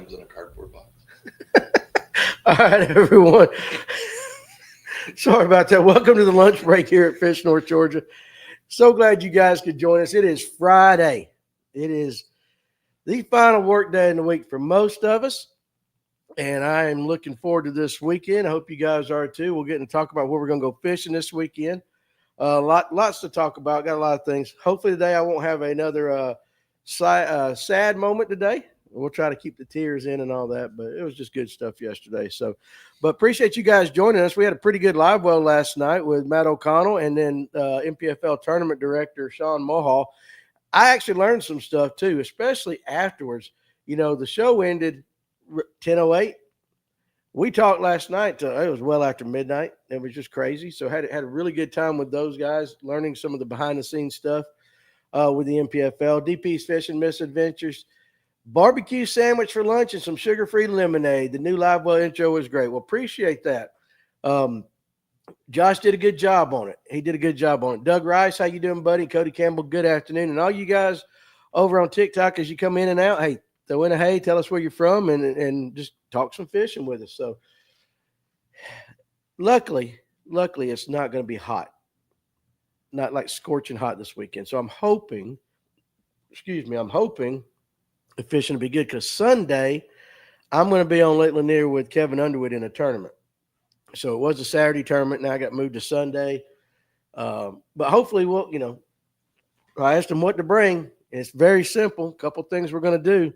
comes in a cardboard box. All right, everyone. Sorry about that. Welcome to the lunch break here at Fish North, Georgia. So glad you guys could join us. It is Friday. It is the final work day in the week for most of us. And I am looking forward to this weekend. I hope you guys are too. We'll get to talk about where we're going to go fishing this weekend. Lots to talk about. Got a lot of things. Hopefully today I won't have another sad moment today. We'll try to keep the tears in and all that, but it was just good stuff yesterday. So, but appreciate you guys joining us. We had a pretty good live well last night with Matt O'Connell and then MPFL tournament director Sean Mohall. I actually learned some stuff too, especially afterwards. You know, the show ended 10:08. We talked last night till it was well after midnight. It was just crazy. So had a really good time with those guys, learning some of the behind the scenes stuff with the MPFL, DP's Fishing Misadventures, barbecue sandwich for lunch, and some sugar-free lemonade. The new live well intro was great. Well, appreciate that. Josh did a good job on it. He did a good job on it. Doug Rice, how you doing, buddy? Cody Campbell, good afternoon. And all you guys over on TikTok as you come in and out, hey, throw in a hey, tell us where you're from, and just talk some fishing with us. So luckily, it's not going to be hot. Not like scorching hot this weekend. So I'm hoping the fishing will be good because Sunday I'm going to be on Lake Lanier with Kevin Underwood in a tournament. So it was a Saturday tournament. Now I got moved to Sunday. But hopefully I asked him what to bring. It's very simple. A couple things we're going to do,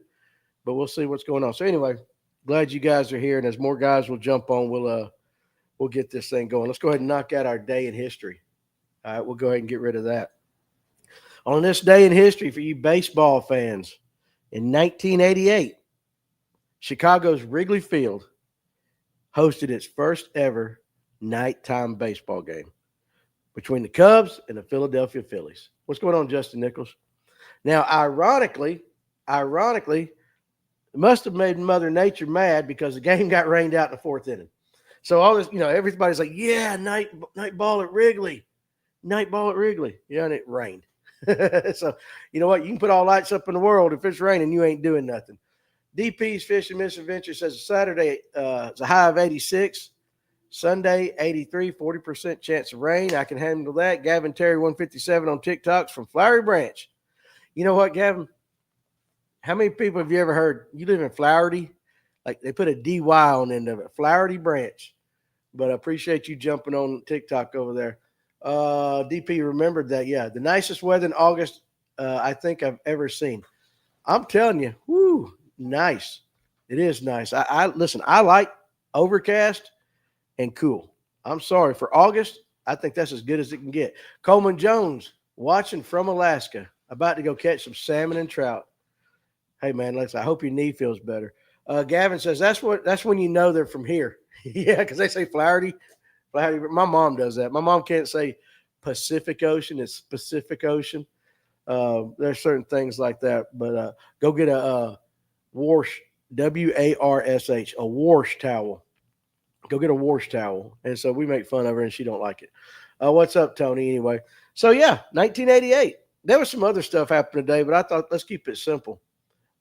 but we'll see what's going on. So anyway, glad you guys are here. And as more guys will jump on, we'll get this thing going. Let's go ahead and knock out our day in history. All right, we'll go ahead and get rid of that. On this day in history for you baseball fans, in 1988, Chicago's Wrigley Field hosted its first ever nighttime baseball game between the Cubs and the Philadelphia Phillies. What's going on, Justin Nichols? Now, ironically, it must have made Mother Nature mad because the game got rained out in the fourth inning. So all this, everybody's like, yeah, night ball at Wrigley. Night ball at Wrigley. Yeah, and it rained. So, you know what? You can put all lights up in the world. If it's raining, you ain't doing nothing. DP's Fishing Misadventure says Saturday it's a high of 86. Sunday, 83, 40% chance of rain. I can handle that. Gavin Terry, 157 on TikToks from Flowery Branch. You know what, Gavin? How many people have you ever heard? You live in Flowerty? Like they put a DY on the end of it. Flowerty Branch. But I appreciate you jumping on TikTok over there. DP remembered that. Yeah, the nicest weather in August I think I've ever seen. I'm telling you, whoo, nice. It is nice. I listen, I like overcast and cool. I'm sorry for August. I think that's as good as it can get. Coleman Jones watching from Alaska, about to go catch some salmon and trout. Hey man, listen, I hope your knee feels better. Gavin says that's when you know they're from here. Yeah, because they say Flowerty. My mom does that. My mom can't say Pacific Ocean. It's Pacific Ocean. There's certain things like that. But go get a wash, WARSH, a wash towel. Go get a wash towel. And so we make fun of her, and she don't like it. What's up, Tony? Anyway, so yeah, 1988. There was some other stuff happening today, but I thought let's keep it simple.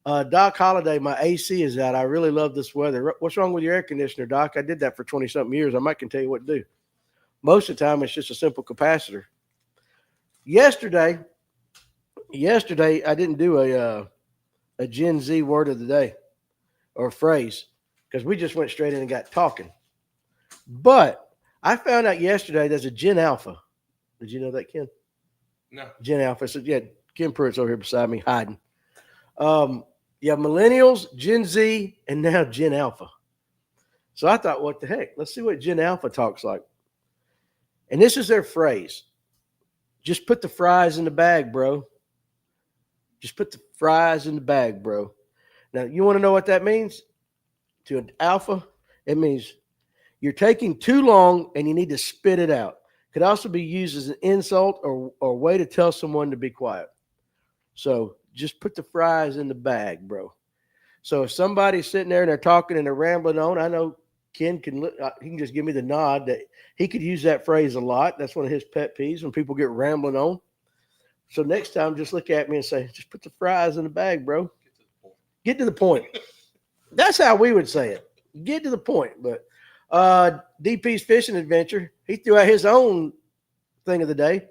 Doc Holliday, my AC is out. I really love this weather. What's wrong with your air conditioner, Doc? I did that for 20-something years. I might can tell you what to do. Most of the time, it's just a simple capacitor. Yesterday, I didn't do a Gen Z word of the day or phrase because we just went straight in and got talking. But I found out yesterday there's a Gen Alpha. Did you know that, Ken? No. Gen Alpha. So, yeah, Ken Pruitt's over here beside me hiding. Yeah, millennials, Gen Z, and now Gen Alpha. So I thought, what the heck? Let's see what Gen Alpha talks like. And this is their phrase. Just put the fries in the bag, bro. Just put the fries in the bag, bro. Now, you want to know what that means? To an alpha, it means you're taking too long and you need to spit it out. Could also be used as an insult or way to tell someone to be quiet. So just put the fries in the bag, bro. So if somebody's sitting there and they're talking and they're rambling on, I know Ken he can just give me the nod that he could use that phrase a lot. That's one of his pet peeves when people get rambling on. So next time, just look at me and say, just put the fries in the bag, bro. Get to the point. That's how we would say it. Get to the point. But DP's fishing adventure, he threw out his own thing of the day.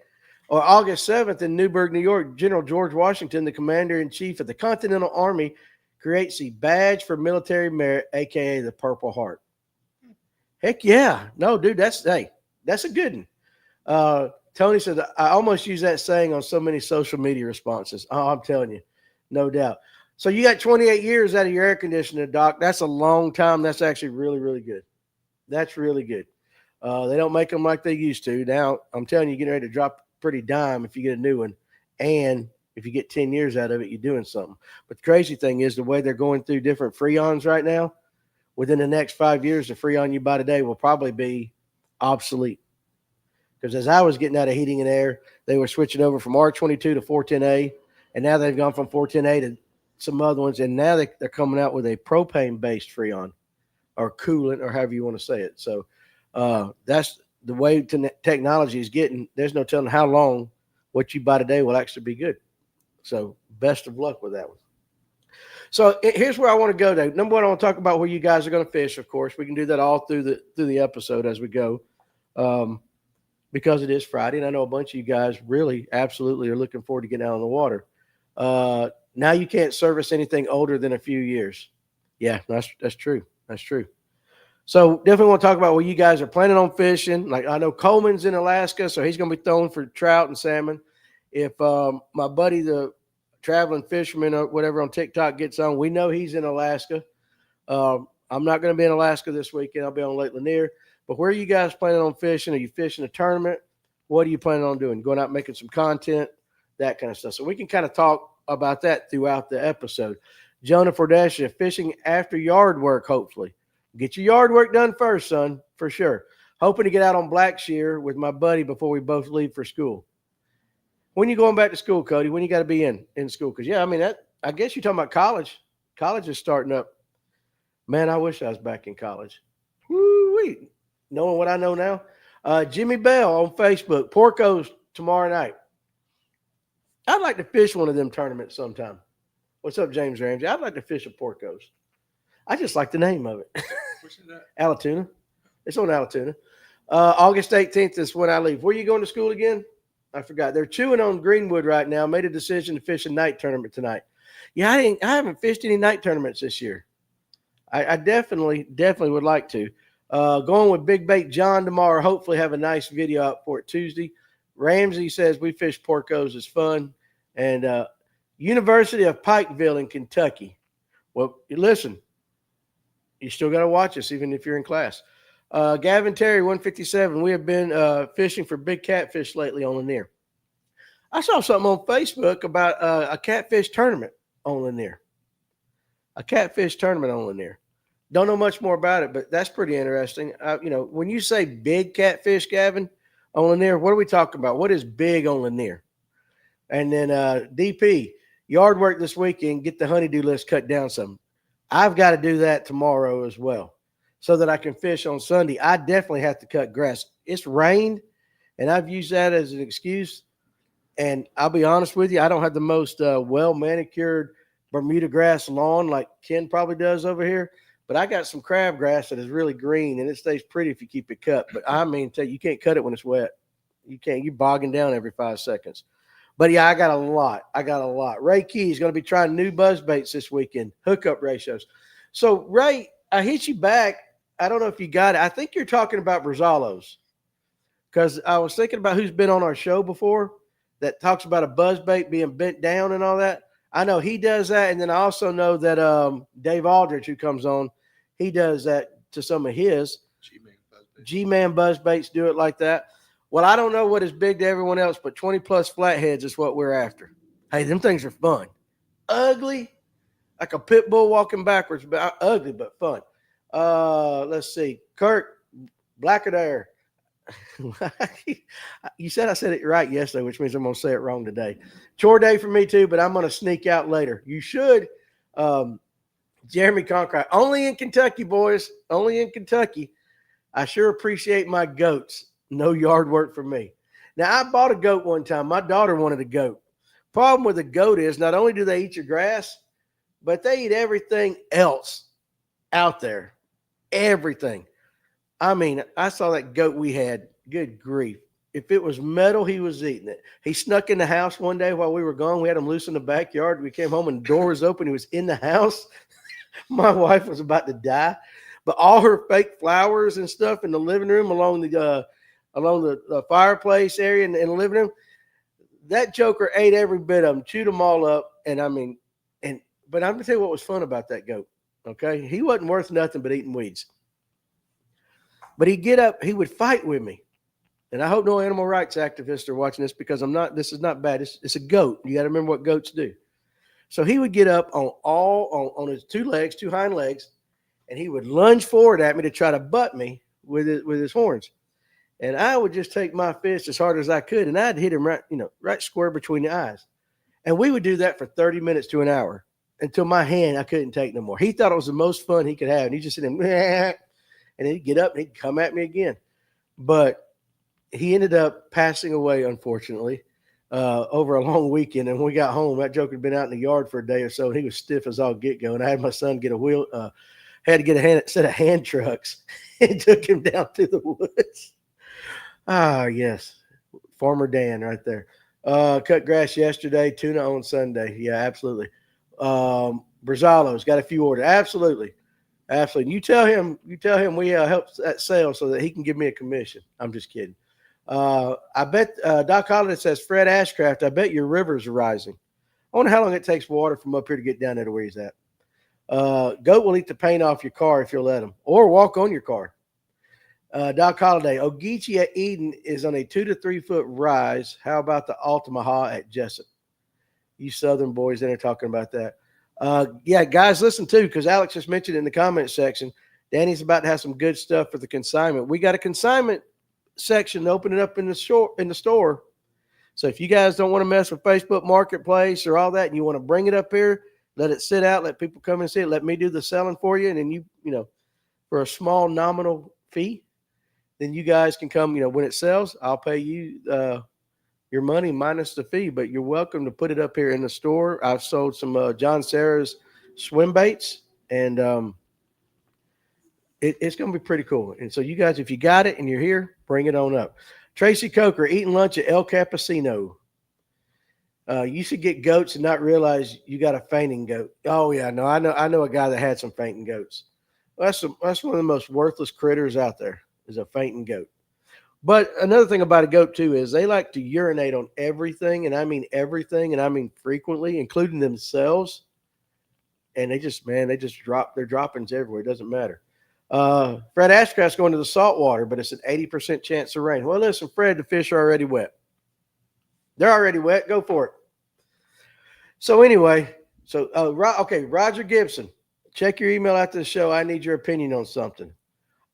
On August 7th in Newburgh, New York, General George Washington, the commander-in-chief of the Continental Army, creates the Badge for Military Merit, a.k.a. the Purple Heart. Heck yeah. No, dude, that's a good one. Tony said, I almost use that saying on so many social media responses. Oh, I'm telling you, no doubt. So you got 28 years out of your air conditioner, Doc. That's a long time. That's actually really, really good. That's really good. They don't make them like they used to. Now, I'm telling you, you're getting ready to drop a pretty dime if you get a new one. And if you get 10 years out of it, you're doing something. But the crazy thing is the way they're going through different Freons right now, within the next 5 years, the Freon you buy today will probably be obsolete. Because as I was getting out of heating and air, they were switching over from R22 to 410A, and now they've gone from 410A to some other ones, and now they're coming out with a propane-based Freon or coolant or however you want to say it. So that's the way technology is getting. There's no telling how long what you buy today will actually be good. So best of luck with that one. So here's where I want to go, Dave. Number one, I want to talk about where you guys are going to fish. Of course, we can do that all through the episode as we go. Because it is Friday, and I know a bunch of you guys really absolutely are looking forward to getting out on the water. Now you can't service anything older than a few years. Yeah, that's true. That's true. So definitely want to talk about where you guys are planning on fishing. Like I know Coleman's in Alaska, so he's going to be throwing for trout and salmon. If my buddy, the traveling fisherman or whatever on TikTok gets on, we know he's in Alaska. I'm not going to be in Alaska this weekend. I'll be on Lake Lanier. But where are you guys planning on fishing? Are you fishing a tournament? What are you planning on doing? Going out making some content, that kind of stuff. So we can kind of talk about that throughout the episode. Jonah Fordesha, fishing after yard work, hopefully. Get your yard work done first, son, for sure. Hoping to get out on Blackshear with my buddy before we both leave for school. When you going back to school, Cody? When you got to be in school? Because, yeah, I mean, I guess you're talking about college. College is starting up. Man, I wish I was back in college. Woo-wee. Knowing what I know now. Jimmy Bell on Facebook. Porco's tomorrow night. I'd like to fish one of them tournaments sometime. What's up, James Ramsey? I'd like to fish a Porco's. I just like the name of it. Where's that? Alatoona. It's on Alatoona. August 18th is when I leave. Where are you going to school again? I forgot. They're chewing on Greenwood right now. Made a decision to fish a night tournament tonight. Yeah, I haven't fished any night tournaments this year. I definitely would like to. Going with Big Bait John tomorrow. Hopefully have a nice video up for it Tuesday. Ramsey says we fish Porco's is fun. And University of Pikeville in Kentucky. Well, listen, you still got to watch us even if you're in class. Gavin Terry, 157. We have been fishing for big catfish lately on Lanier. I saw something on Facebook about a catfish tournament on Lanier. A catfish tournament on Lanier. Don't know much more about it, but that's pretty interesting. When you say big catfish, Gavin, on Lanier, what are we talking about? What is big on Lanier? And then DP, yard work this weekend, get the honeydew list cut down some. I've got to do that tomorrow as well so that I can fish on Sunday. I definitely have to cut grass. It's rained, and I've used that as an excuse. And I'll be honest with you, I don't have the most well-manicured Bermuda grass lawn like Ken probably does over here. But I got some crabgrass that is really green, and it stays pretty if you keep it cut. But I mean, you can't cut it when it's wet. You can't. You're bogging down every 5 seconds. But, yeah, I got a lot. Ray Key is going to be trying new buzz baits this weekend, hookup ratios. So, Ray, I hit you back. I don't know if you got it. I think you're talking about Brazzalos because I was thinking about who's been on our show before that talks about a buzz bait being bent down and all that. I know he does that, and then I also know that Dave Aldrich, who comes on, he does that to some of his. G-Man buzz baits do it like that. Well, I don't know what is big to everyone else, but 20-plus flatheads is what we're after. Hey, them things are fun. Ugly, like a pit bull walking backwards, but ugly but fun. Let's see. Kurt, Blackadare. You said I said it right yesterday, which means I'm going to say it wrong today. Chore day for me too, but I'm going to sneak out later. You should. Jeremy Concrite. Only in Kentucky, boys. Only in Kentucky. I sure appreciate my goats. No yard work for me. Now, I bought a goat one time. My daughter wanted a goat. Problem with a goat is not only do they eat your grass, but they eat everything else out there. Everything. I mean, I saw that goat we had. Good grief. If it was metal, he was eating it. He snuck in the house one day while we were gone. We had him loose in the backyard. We came home and the door was open. He was in the house. My wife was about to die, but all her fake flowers and stuff in the living room along the fireplace area in the living room, that joker ate every bit of them, chewed them all up. And I mean, but I'm gonna tell you what was fun about that goat. Okay, he wasn't worth nothing but eating weeds. But he'd get up, he would fight with me. And I hope no animal rights activists are watching this because I'm not. This is not bad. It's a goat. You got to remember what goats do. So he would get up on his two hind legs, and he would lunge forward at me to try to butt me with his horns. And I would just take my fist as hard as I could, and I'd hit him right square between the eyes. And we would do that for 30 minutes to an hour until my hand I couldn't take no more. He thought it was the most fun he could have, and he just sit there, and he'd get up and he'd come at me again. But he ended up passing away, unfortunately, over a long weekend. And when we got home, that joker had been out in the yard for a day or so, and he was stiff as all get go. And I had my son get had to get a set of hand trucks and took him down to the woods. Ah, yes. Farmer Dan right there. Cut grass yesterday, tuna on Sunday. Yeah, absolutely. Brazalo's got a few orders. Absolutely. Absolutely. You tell him we help that sale so that he can give me a commission. I'm just kidding. I bet Doc Holiday says, Fred Ashcraft, I bet your rivers are rising. I wonder how long it takes water from up here to get down there to where he's at. Goat will eat the paint off your car if you'll let him, or walk on your car. Doc Holiday, Ogeechee at Eden is on a 2 to 3 foot rise. How about the Altamaha at Jessup? You Southern boys that are talking about that. Yeah, guys, listen too, because Alex just mentioned in the comment section, Danny's about to have some good stuff for the consignment. We got a consignment section to open it up in the store. So if you guys don't want to mess with Facebook Marketplace or all that, and you want to bring it up here, let it sit out, let people come and see it, let me do the selling for you, and then you for a small nominal fee, then you guys can come. When it sells, I'll pay you your money minus the fee, but you're welcome to put it up here in the store. I've sold some John Sarah's swim baits, and it's going to be pretty cool. And so you guys, if you got it and you're here, bring it on up. Tracy Coker, eating lunch at El Campesino. You should get goats and not realize you got a fainting goat. Oh yeah, no, I know a guy that had some fainting goats. That's one of the most worthless critters out there, is a fainting goat. But another thing about a goat too is they like to urinate on everything, and I mean everything, and I mean frequently, including themselves. And they just drop their droppings everywhere. It doesn't matter. Fred Ashcraft's going to the salt water, but it's an 80% chance of rain. Well, listen, Fred, the fish are already wet. They're already wet. Go for it. So anyway, okay, Roger Gibson, check your email after the show. I need your opinion on something.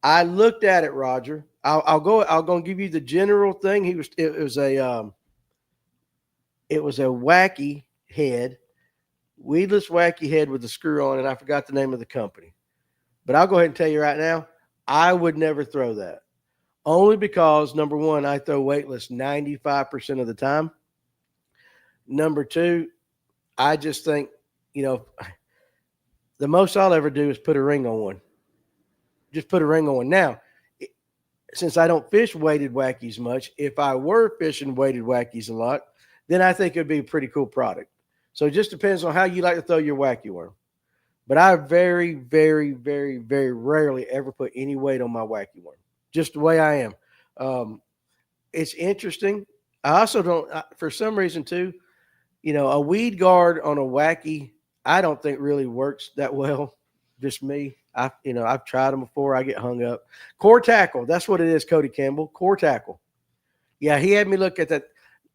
I looked at it, Roger. I'll go give you the general thing. It was a wacky head, weedless wacky head with a screw on it. I forgot the name of the company. But I'll go ahead and tell you right now, I would never throw that. Only because, number one, I throw weightless 95% of the time. Number two, I just think, the most I'll ever do is put a ring on one. Just put a ring on one. Now, since I don't fish weighted wackies much, if I were fishing weighted wackies a lot, then I think it would be a pretty cool product. So it just depends on how you like to throw your wacky worm. But I very, very, very, very rarely ever put any weight on my wacky worm. Just the way I am. It's interesting. I also don't, for some reason too, a weed guard on a wacky, I don't think really works that well. Just me. I've tried them before. I get hung up. Core tackle. That's what it is, Cody Campbell. Core tackle. Yeah, he had me look at that.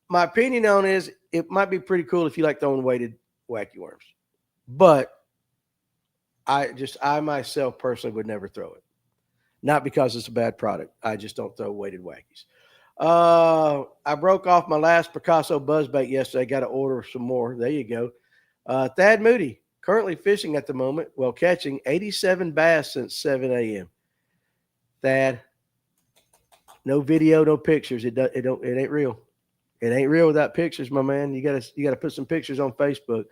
My opinion on it is it might be pretty cool if you like throwing weighted wacky worms. But I myself personally would never throw it. Not because it's a bad product. I just don't throw weighted wackies. I broke off my last Picasso buzzbait yesterday. Got to order some more. There you go. Thad Moody, currently fishing at the moment, while catching 87 bass since 7 a.m. Thad, no video, no pictures. It ain't real. It ain't real without pictures, my man. You gotta put some pictures on Facebook.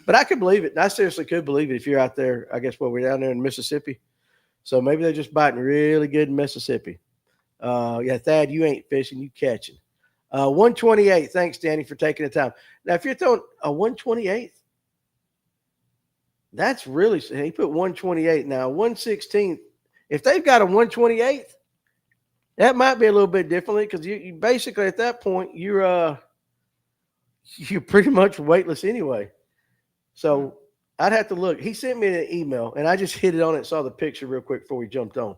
But I could believe it. I seriously could believe it if you're out there. I guess we're down there in Mississippi. So maybe they're just biting really good in Mississippi. Yeah, Thad, you ain't fishing, you catching. 128. Thanks, Danny, for taking the time. Now, if you're throwing a 128, that's really, he put 128. Now, 116, if they've got a 128, that might be a little bit differently because you basically at that point, you're pretty much weightless anyway. So I'd have to look. He sent me an email, and I just hit it on it, saw the picture real quick before we jumped on.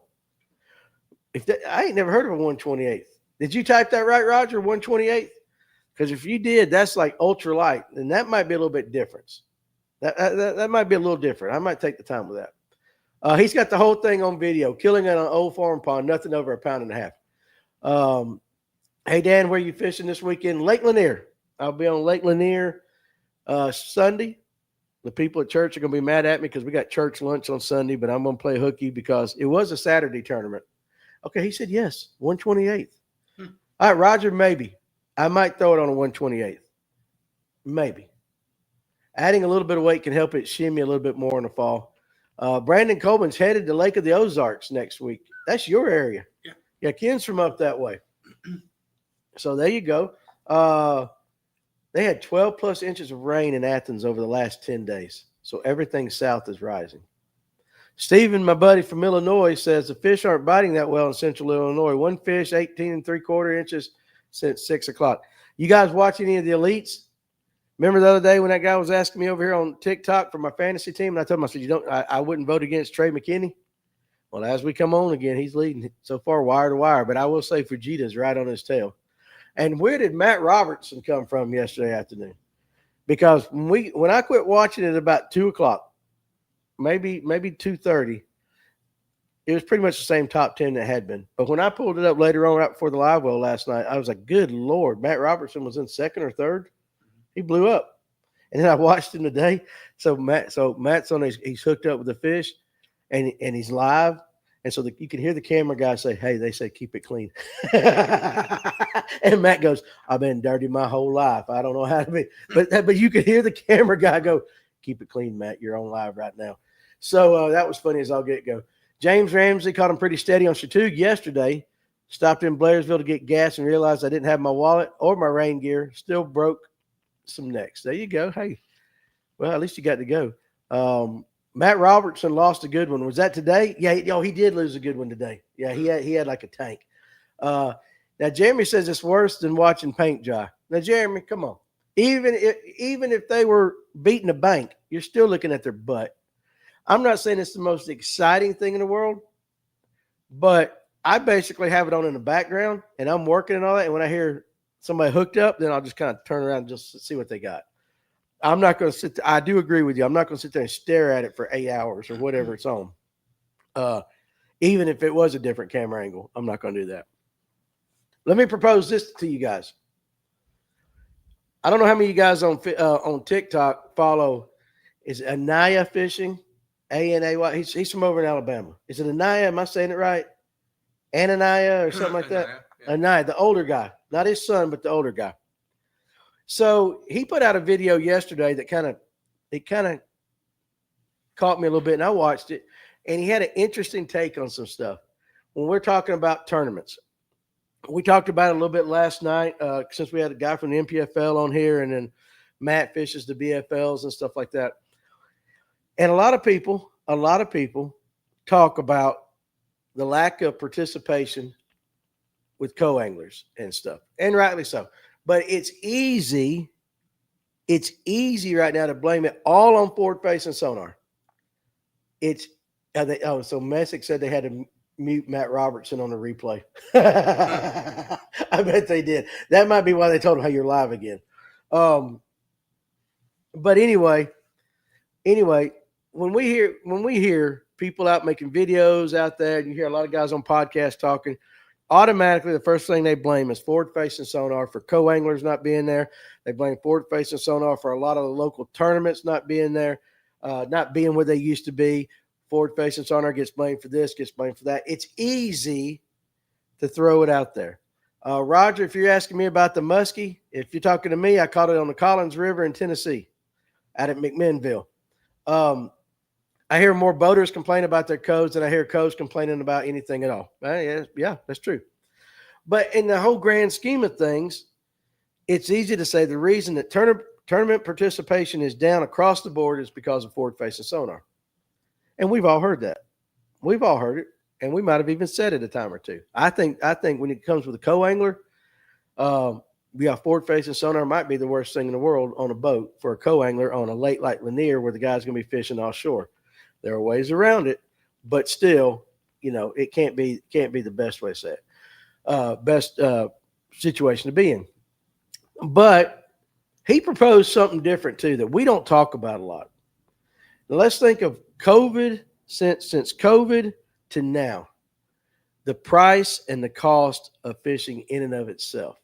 I ain't never heard of a 128. Did you type that right, Roger? 128? Because if you did, that's like ultra light, and that might be a little bit different. That might be a little different. I might take the time with that. He's got the whole thing on video, killing on an old farm pond, nothing over a pound and a half. Hey, Dan, where are you fishing this weekend? Lake Lanier. I'll be on Lake Lanier Sunday. The people at church are going to be mad at me because we got church lunch on Sunday, but I'm going to play hooky because it was a Saturday tournament. Okay, he said yes, 128th. All right, Roger, maybe. I might throw it on a 128th. Maybe. Adding a little bit of weight can help it shimmy a little bit more in the fall. Brandon Coleman's headed to Lake of the Ozarks next week. That's your area. Yeah, Ken's from up that way. So there you go. They had 12 plus inches of rain in Athens over the last 10 days. So everything south is rising. Stephen, my buddy from Illinois, says the fish aren't biting that well in central Illinois. One fish, 18 3/4 inches since 6 o'clock. You guys watch any of the elites? Remember the other day when that guy was asking me over here on TikTok for my fantasy team? And I told him, I said, I wouldn't vote against Trey McKinney. Well, as we come on again, he's leading so far wire to wire. But I will say Fujita's right on his tail. And where did Matt Robertson come from yesterday afternoon? Because when I quit watching it about 2 o'clock, maybe 2:30, it was pretty much the same top 10 that had been. But when I pulled it up later on right before the live well last night, I was like, good Lord, Matt Robertson was in second or third. He blew up. And then I watched him today. So Matt's on he's hooked up with the fish and he's live. And so you can hear the camera guy say, hey, they say keep it clean. And Matt goes, I've been dirty my whole life. I don't know how to be. But you could hear the camera guy go, keep it clean, Matt. You're on live right now. So that was funny as all get go. James Ramsey caught him pretty steady on Chattooga yesterday. Stopped in Blairsville to get gas and realized I didn't have my wallet or my rain gear. Still broke some necks. There you go. Hey, well, at least you got to go. Matt Robertson lost a good one. Was that today? Yeah, he did lose a good one today. Yeah, he had like a tank. Now Jeremy says it's worse than watching paint dry. Now Jeremy, come on. Even if they were beating a bank, you're still looking at their butt. I'm not saying it's the most exciting thing in the world, but I basically have it on in the background and I'm working and all that. And when I hear somebody hooked up, then I'll just kind of turn around and just see what they got. I'm not going to sit there. I do agree with you. I'm not going to sit there and stare at it for 8 hours or whatever it's on. Even if it was a different camera angle, I'm not going to do that. Let me propose this to you guys. I don't know how many of you guys on TikTok follow. Is it Anaya Fishing? A-N-A-Y. He's from over in Alabama. Is it Anaya? Am I saying it right? Ananiah or something like that? Yeah. Anaya, the older guy. Not his son, but the older guy. So he put out a video yesterday that kind of caught me a little bit, and I watched it, and he had an interesting take on some stuff. When we're talking about tournaments, we talked about it a little bit last night since we had a guy from the MPFL on here, and then Matt fishes the BFLs and stuff like that. And a lot of people talk about the lack of participation with co-anglers and stuff, and rightly so. But it's easy right now to blame it all on forward facing sonar. So Messick said they had to mute Matt Robertson on the replay. I bet they did. That might be why they told him, hey, you're live again. But anyway, when we hear people out making videos out there, and you hear a lot of guys on podcasts talking, automatically the first thing they blame is forward-facing sonar for co-anglers not being there. They blame forward-facing sonar for a lot of the local tournaments not being there, not being where they used to be. Forward-facing sonar gets blamed for this, gets blamed for that. It's easy to throw it out there. Roger, if you're asking me about the muskie, if you're talking to me, I caught it on the Collins River in Tennessee. out at McMinnville. I hear more boaters complain about their codes than I hear codes complaining about anything at all. Yeah, that's true. But in the whole grand scheme of things, it's easy to say the reason that tournament participation is down across the board is because of forward-facing sonar. And we've all heard that. We've all heard it, and we might have even said it a time or two. I think when it comes with a co-angler, forward-facing sonar might be the worst thing in the world on a boat for a co-angler on a lake like Lanier where the guy's going to be fishing offshore. There are ways around it, but still, it can't be the best way to say it. Best situation to be in. But he proposed something different too that we don't talk about a lot. Now, let's think of COVID, since COVID to now, the price and the cost of fishing in and of itself.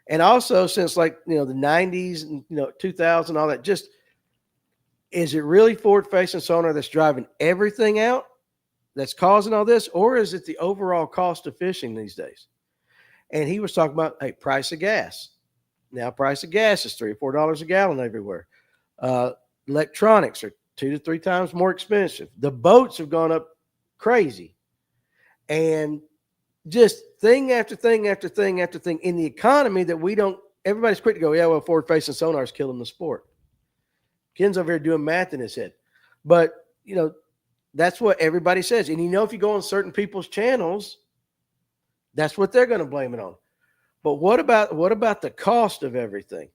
And also since the 90s and 2000, all that, just is it really forward-facing sonar that's driving everything out that's causing all this, or is it the overall cost of fishing these days? And he was talking about, hey, price of gas. Now, price of gas is $3 or $4 a gallon everywhere. Electronics are 2 to 3 times more expensive. The boats have gone up crazy. And just thing after thing after thing after thing in the economy that everybody's quick to go, yeah, well, forward-facing sonar is killing the sport. Ken's over here doing math in his head. But, that's what everybody says. And if you go on certain people's channels, that's what they're going to blame it on. But what about the cost of everything?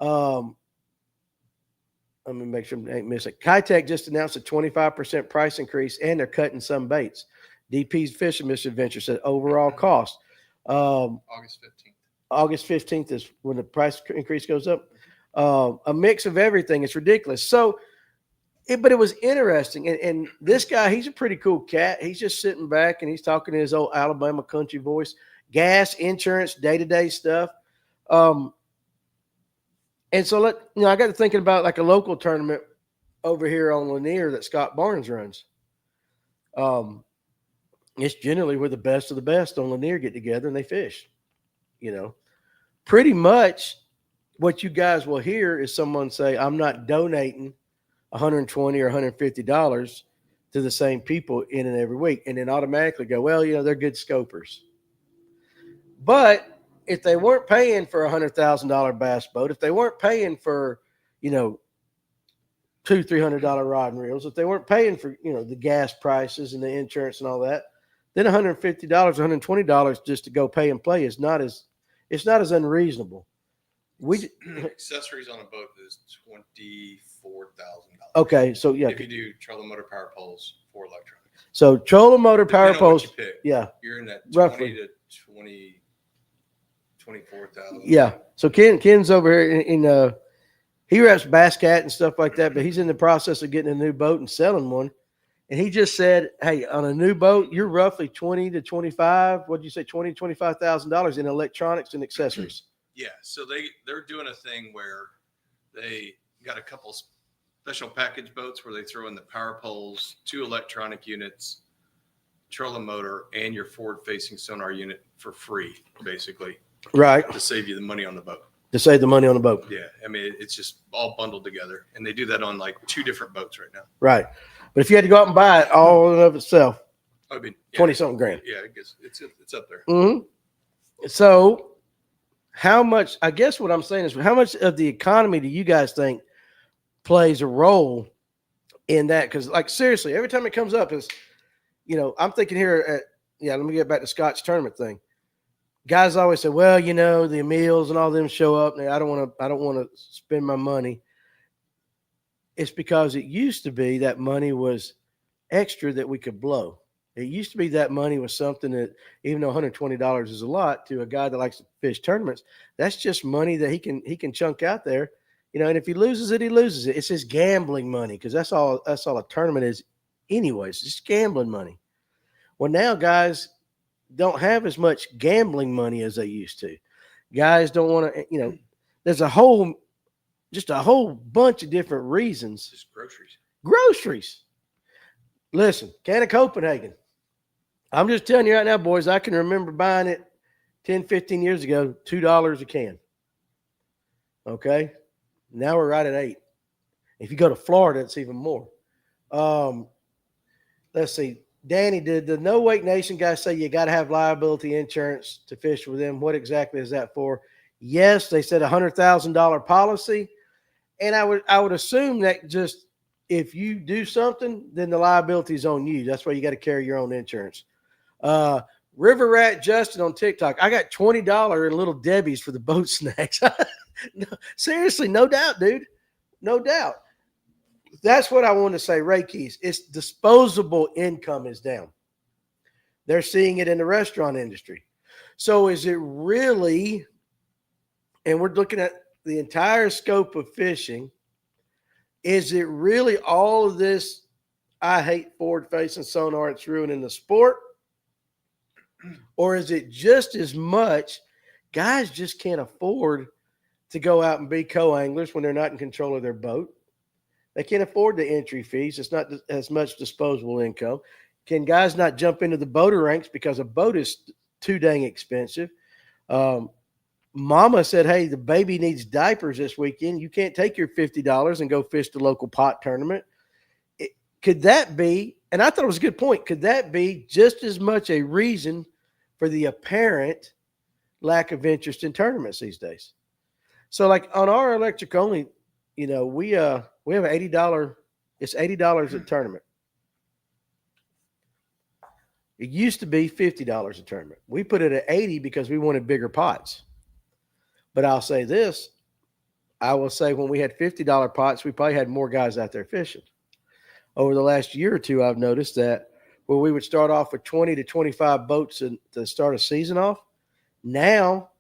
Let me make sure I ain't missing. Kitech just announced a 25% price increase, and they're cutting some baits. DP's Fishing Misadventure said overall cost. August 15th. August 15th is when the price increase goes up. A mix of everything. It's ridiculous. So, but it was interesting. And this guy, he's a pretty cool cat. He's just sitting back and he's talking in his old Alabama country voice. Gas, insurance, day-to-day stuff. And so I got to thinking about like a local tournament over here on Lanier that Scott Barnes runs. It's generally where the best of the best on Lanier get together and they fish. Pretty much what you guys will hear is someone say, I'm not donating $120 or $150 to the same people in and every week, and then automatically go, well, they're good scopers. But if they weren't paying for a $100,000 bass boat, if they weren't paying for, $200-$300 rod and reels, if they weren't paying for, the gas prices and the insurance and all that, then $150, $120 just to go pay and play it's not as unreasonable. Accessories on a boat is $24,000. Okay, so yeah. If you do trolling motor power poles for electronics. So trolling motor power poles, yeah, you're in that roughly 20 to 24,000. Yeah. So Ken's over here in he wraps Bass Cat and stuff like that, but he's in the process of getting a new boat and selling one. And he just said, hey, on a new boat, you're roughly 20 to 25, what'd you say, $25,000 in electronics and accessories. Yeah. So they're doing a thing where they got a couple special package boats where they throw in the power poles, 2 electronic units, trolling motor, and your forward-facing sonar unit for free, basically. Right. To save you the money on the boat. To save the money on the boat. Yeah. I mean, it's just all bundled together. And they do that on like 2 different boats right now. Right. But if you had to go out and buy it all in and of itself, I mean, 20-something grand. Yeah, I guess it's up there. Mm-hmm. So how much, I guess what I'm saying is, how much of the economy do you guys think plays a role in that? Because, like, seriously, every time it comes up is, I'm thinking here let me get back to Scott's tournament thing. Guys always say, well, the Emils and all them show up. And I don't want to spend my money. It's because it used to be that money was extra that we could blow. It used to be that money was something that, even though $120 is a lot to a guy that likes to fish tournaments, that's just money that he can chunk out there, and if he loses it, he loses it. It's his gambling money, because that's all a tournament is anyways, just gambling money. Well, now guys don't have as much gambling money as they used to. Guys don't want to, there's a whole bunch of different reasons. Just Groceries. Listen, can of Copenhagen. I'm just telling you right now, boys, I can remember buying it 10, 15 years ago, $2 a can. Okay? Now we're right at 8. If you go to Florida, it's even more. Um, let's see. Danny, did the No Wake Nation guys say you got to have liability insurance to fish with them? What exactly is that for? Yes, they said $100,000 policy, and I would assume that just if you do something, then the liability is on you. That's why you got to carry your own insurance. Uh, River Rat Justin on TikTok. I got $20 in Little Debbie's for the boat snacks. No, seriously, no doubt, dude. No doubt. That's what I want to say, Ray Keys. It's disposable income is down. They're seeing it in the restaurant industry. So is it really, and we're looking at the entire scope of fishing, is it really all of this, I hate forward facing sonar, it's ruining the sport? Or is it just as much guys just can't afford to go out and be co-anglers when they're not in control of their boat? They can't afford the entry fees. It's not as much disposable income. Can guys not jump into the boater ranks because a boat is too dang expensive? Mama said, hey, the baby needs diapers this weekend. You can't take your $50 and go fish the local pot tournament. Could that be, and I thought it was a good point, could that be just as much a reason for the apparent lack of interest in tournaments these days? So like on our electric only, we have an $80, it's $80 a tournament. It used to be $50 a tournament. We put it at 80 because we wanted bigger pots. But I'll say this, I will say when we had $50 pots, we probably had more guys out there fishing. Over the last year or two, I've noticed that where we would start off with 20 to 25 boats to start a season off, now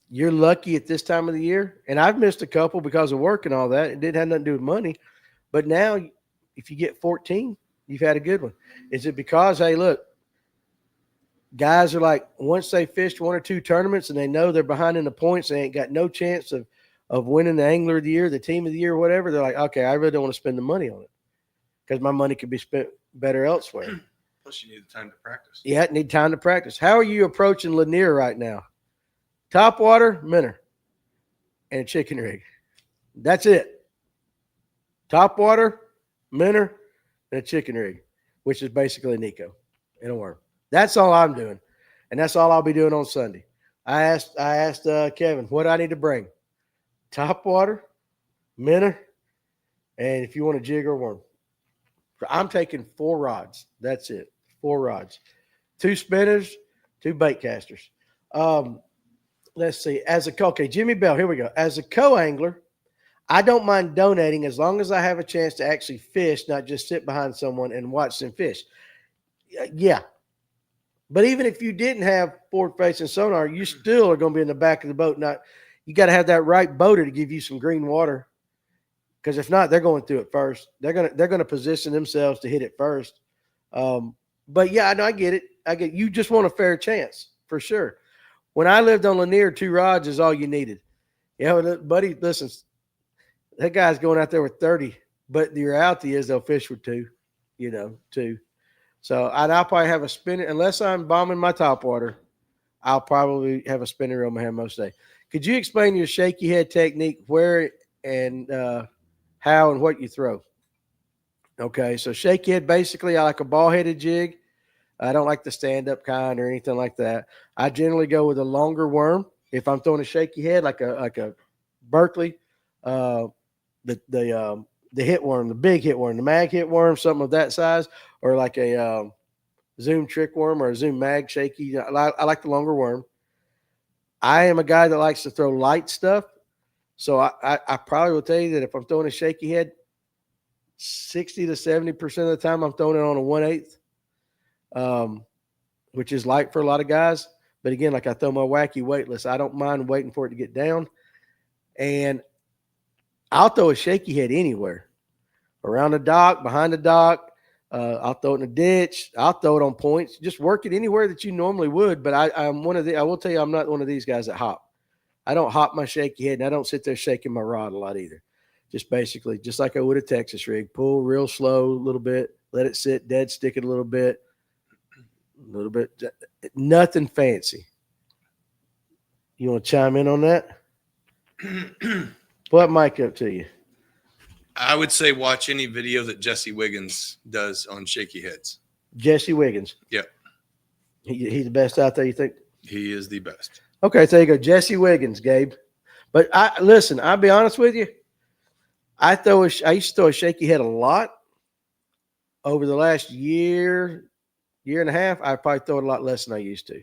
you're lucky at this time of the year. And I've missed a couple because of work and all that. It didn't have nothing to do with money. But now if you get 14, you've had a good one. Is it because, hey, look, guys are like, once they fished one or two tournaments and they know they're behind in the points, they ain't got no chance of winning the angler of the year, the team of the year, whatever. They're like, okay, I really don't want to spend the money on it because my money could be spent better elsewhere. Plus, you need the time to practice. Yeah, need time to practice. How are you approaching Lanier right now? Top water, minnow, and a chicken rig. That's it. Top water, minnow, and a chicken rig, which is basically Nico and a worm. That's all I'm doing, and that's all I'll be doing on Sunday. I asked Kevin, what do I need to bring? Top water, minnow, and if you want a jig or worm. I'm taking 4 rods. That's it. 4 rods. 2 spinners, 2 bait casters. Let's see. Okay, Jimmy Bell, here we go. As a co-angler, I don't mind donating as long as I have a chance to actually fish, not just sit behind someone and watch them fish. Yeah. But even if you didn't have forward-facing sonar, you still are going to be in the back of the boat. You got to have that right boater to give you some green water. Because if not, they're going through it first. They're gonna position themselves to hit it first. But yeah, I get it. You just want a fair chance for sure. When I lived on Lanier, 2 rods is all you needed. Buddy, listen, that guy's going out there with 30, but the reality is they'll fish with 2. So I'll probably have a spinner unless I'm bombing my top water. I'll probably have a spinner on my hand most day. Could you explain your shaky head technique, where and how and what you throw? Okay, so shaky head, basically I like a ball-headed jig. I don't like the stand-up kind or anything like that. I generally go with a longer worm. If I'm throwing a shaky head, like a Berkeley, the hit worm, the big hit worm, the mag hit worm, something of that size, or like a Zoom trick worm or a Zoom mag shaky. I like the longer worm. I am a guy that likes to throw light stuff. So I probably will tell you that if I'm throwing a shaky head, 60 to 70% of the time I'm throwing it on a 1/8, which is light for a lot of guys. But again, like I throw my wacky weightless, I don't mind waiting for it to get down. And I'll throw a shaky head anywhere. Around the dock, behind the dock. I'll throw it in a ditch. I'll throw it on points. Just work it anywhere that you normally would. But I will tell you, I'm not one of these guys that hop. I don't hop my shaky head, and I don't sit there shaking my rod a lot either. Just basically, just like I would a Texas rig, pull real slow a little bit, let it sit, dead stick it a little bit, nothing fancy. You want to chime in on that? Pull that mic up to you. I would say watch any video that Jesse Wiggins does on shaky heads. Jesse Wiggins. Yep. He's the best out there, you think? He is the best. Okay, so you go. Jesse Wiggins, Gabe. But listen, I'll be honest with you. I used to throw a shaky head a lot. Over the last year and a half, I probably throw it a lot less than I used to.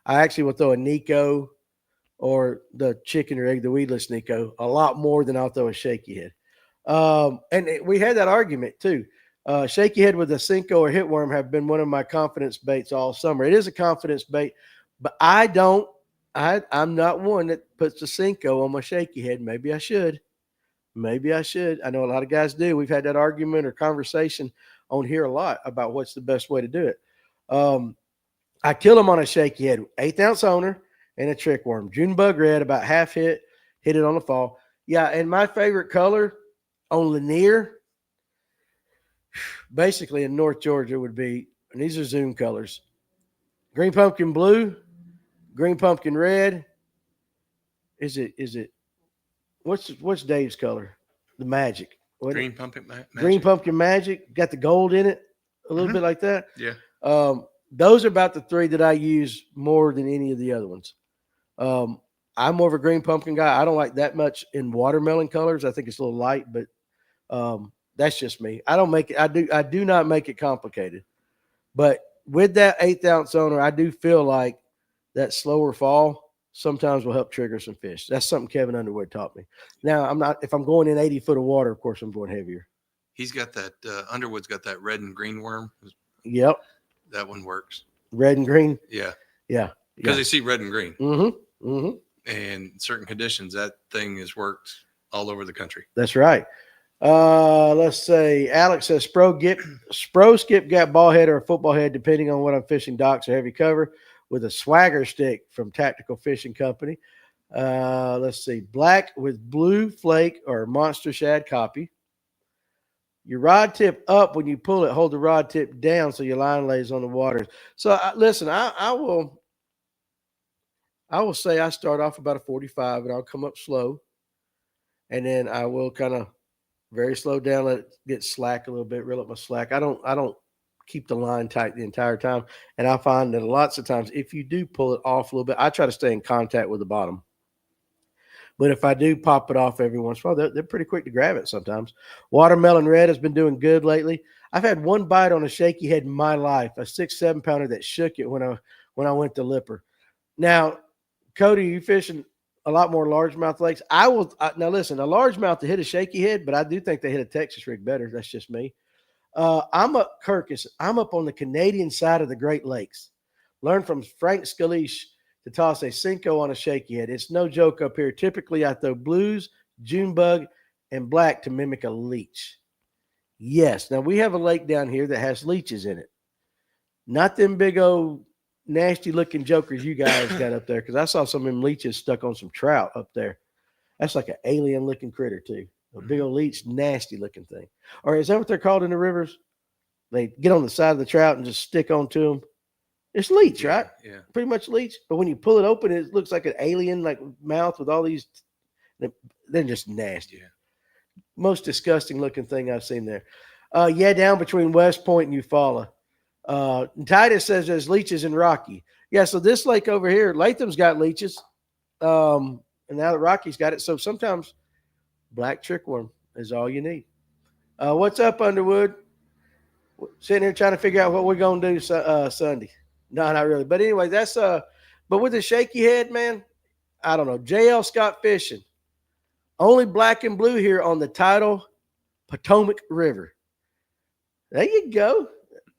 I actually will throw a Nico or the chicken or egg, the weedless Nico, a lot more than I'll throw a shaky head. We had that argument too. Shaky head with a Cinco or hitworm have been one of my confidence baits all summer. It is a confidence bait, but I'm not one that puts a Cinco on my shaky head. Maybe I should. I know a lot of guys do. We've had that argument or conversation on here a lot about what's the best way to do it. I kill them on a shaky head, 1/8 ounce owner and a trick worm. June bug red, about half hit it on the fall. Yeah, and my favorite color on Lanier, basically in North Georgia, would be, and these are Zoom colors: green pumpkin blue, green pumpkin red. Is it? What's Dave's color? The magic. Green pumpkin magic. Green pumpkin magic. Got the gold in it, a little bit like that. Yeah. Those are about the three that I use more than any of the other ones. I'm more of a green pumpkin guy. I don't like that much in watermelon colors. I think it's a little light, but that's just me. I don't make it. I do not make it complicated. But with that 1/8 ounce owner, I do feel like that slower fall sometimes will help trigger some fish. That's something Kevin Underwood taught me. Now, if I'm going in 80 foot of water, of course I'm going heavier. He's got that, Underwood's got that red and green worm. Yep. That one works. Red and green? Yeah. Yeah. Because they see red and green. Mm-hmm. Mm-hmm. And in certain conditions, that thing has worked all over the country. That's right. Let's say Alex says Spro skip gap ball head or a football head, depending on what I'm fishing, docks or heavy cover, with a swagger stick from Tactical Fishing Company. Let's see, black with blue flake or monster shad copy. Your rod tip up when you pull it. Hold the rod tip down so your line lays on the water. So listen, I will say I start off about a 45 and I'll come up slow, and then I will kind of very slow down, let it get slack a little bit, reel up my slack. I don't keep the line tight the entire time. And I find that lots of times if you do pull it off a little bit, I try to stay in contact with the bottom. But if I do pop it off every once in a while, they're pretty quick to grab it sometimes. Watermelon red has been doing good lately. I've had one bite on a shaky head in my life, a 6-7 pounder that shook it when I went to Lipper. Now, Cody, you fishing a lot more largemouth lakes. Now listen, a largemouth to hit a shaky head, but I do think they hit a Texas rig better. That's just me. I'm up Kirkus. I'm up on the Canadian side of the Great Lakes. Learned from Frank Scalish to toss a Cinco on a shaky head. It's no joke up here. Typically, I throw blues, June bug, and black to mimic a leech. Yes. Now, we have a lake down here that has leeches in it. Not them big old nasty-looking jokers you guys got up there, because I saw some of them leeches stuck on some trout up there. That's like an alien-looking critter, too. A big old leech, nasty-looking thing. Or is that what they're called in the rivers? They get on the side of the trout and just stick onto them. It's leech, right? Yeah. Pretty much leech. But when you pull it open, it looks like an alien like mouth with all these. They're just nasty. Yeah. Most disgusting looking thing I've seen there. Down between West Point and Eufaula. Titus says there's leeches in Rocky. Yeah, so this lake over here, Latham's got leeches. And now that Rocky's got it. So sometimes black trickworm is all you need. What's up, Underwood? Sitting here trying to figure out what we're going to do Sunday. No, not really. But anyway, that's but with the shaky head, man, I don't know. JL Scott Fishing. Only black and blue here on the tidal Potomac River. There you go.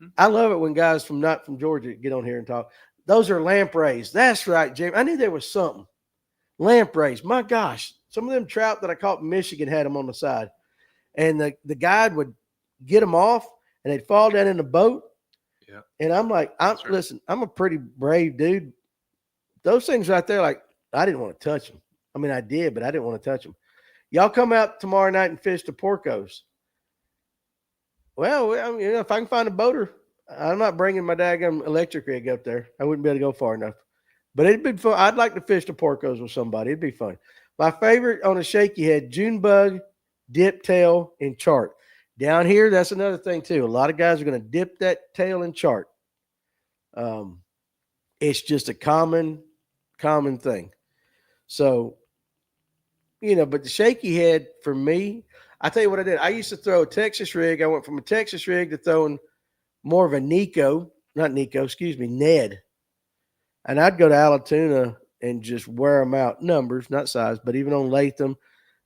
Mm-hmm. I love it when guys not from Georgia get on here and talk. Those are lampreys. That's right, Jim. I knew there was something. Lampreys. My gosh. Some of them trout that I caught in Michigan had them on the side. And the guide would get them off and they'd fall down in the boat. Yeah. And I'm like, listen, I'm a pretty brave dude. Those things right there, like, I didn't want to touch them. I mean, I did, but I didn't want to touch them. Y'all come out tomorrow night and fish the Porcos. Well, I mean, if I can find a boater, I'm not bringing my daggum electric rig up there. I wouldn't be able to go far enough. But it'd be fun. I'd like to fish the Porcos with somebody. It'd be fun. My favorite on a shaky head, June bug, dip tail, and chart. Down here, that's another thing too. A lot of guys are going to dip that tail and chart. Um, it's just a common thing. So, but the shaky head for me, I tell you what I did. I used to throw a Texas rig. I went from a Texas rig to throwing more of a Ned. And I'd go to Alatoona and just wear them out, numbers, not size, but even on Latham,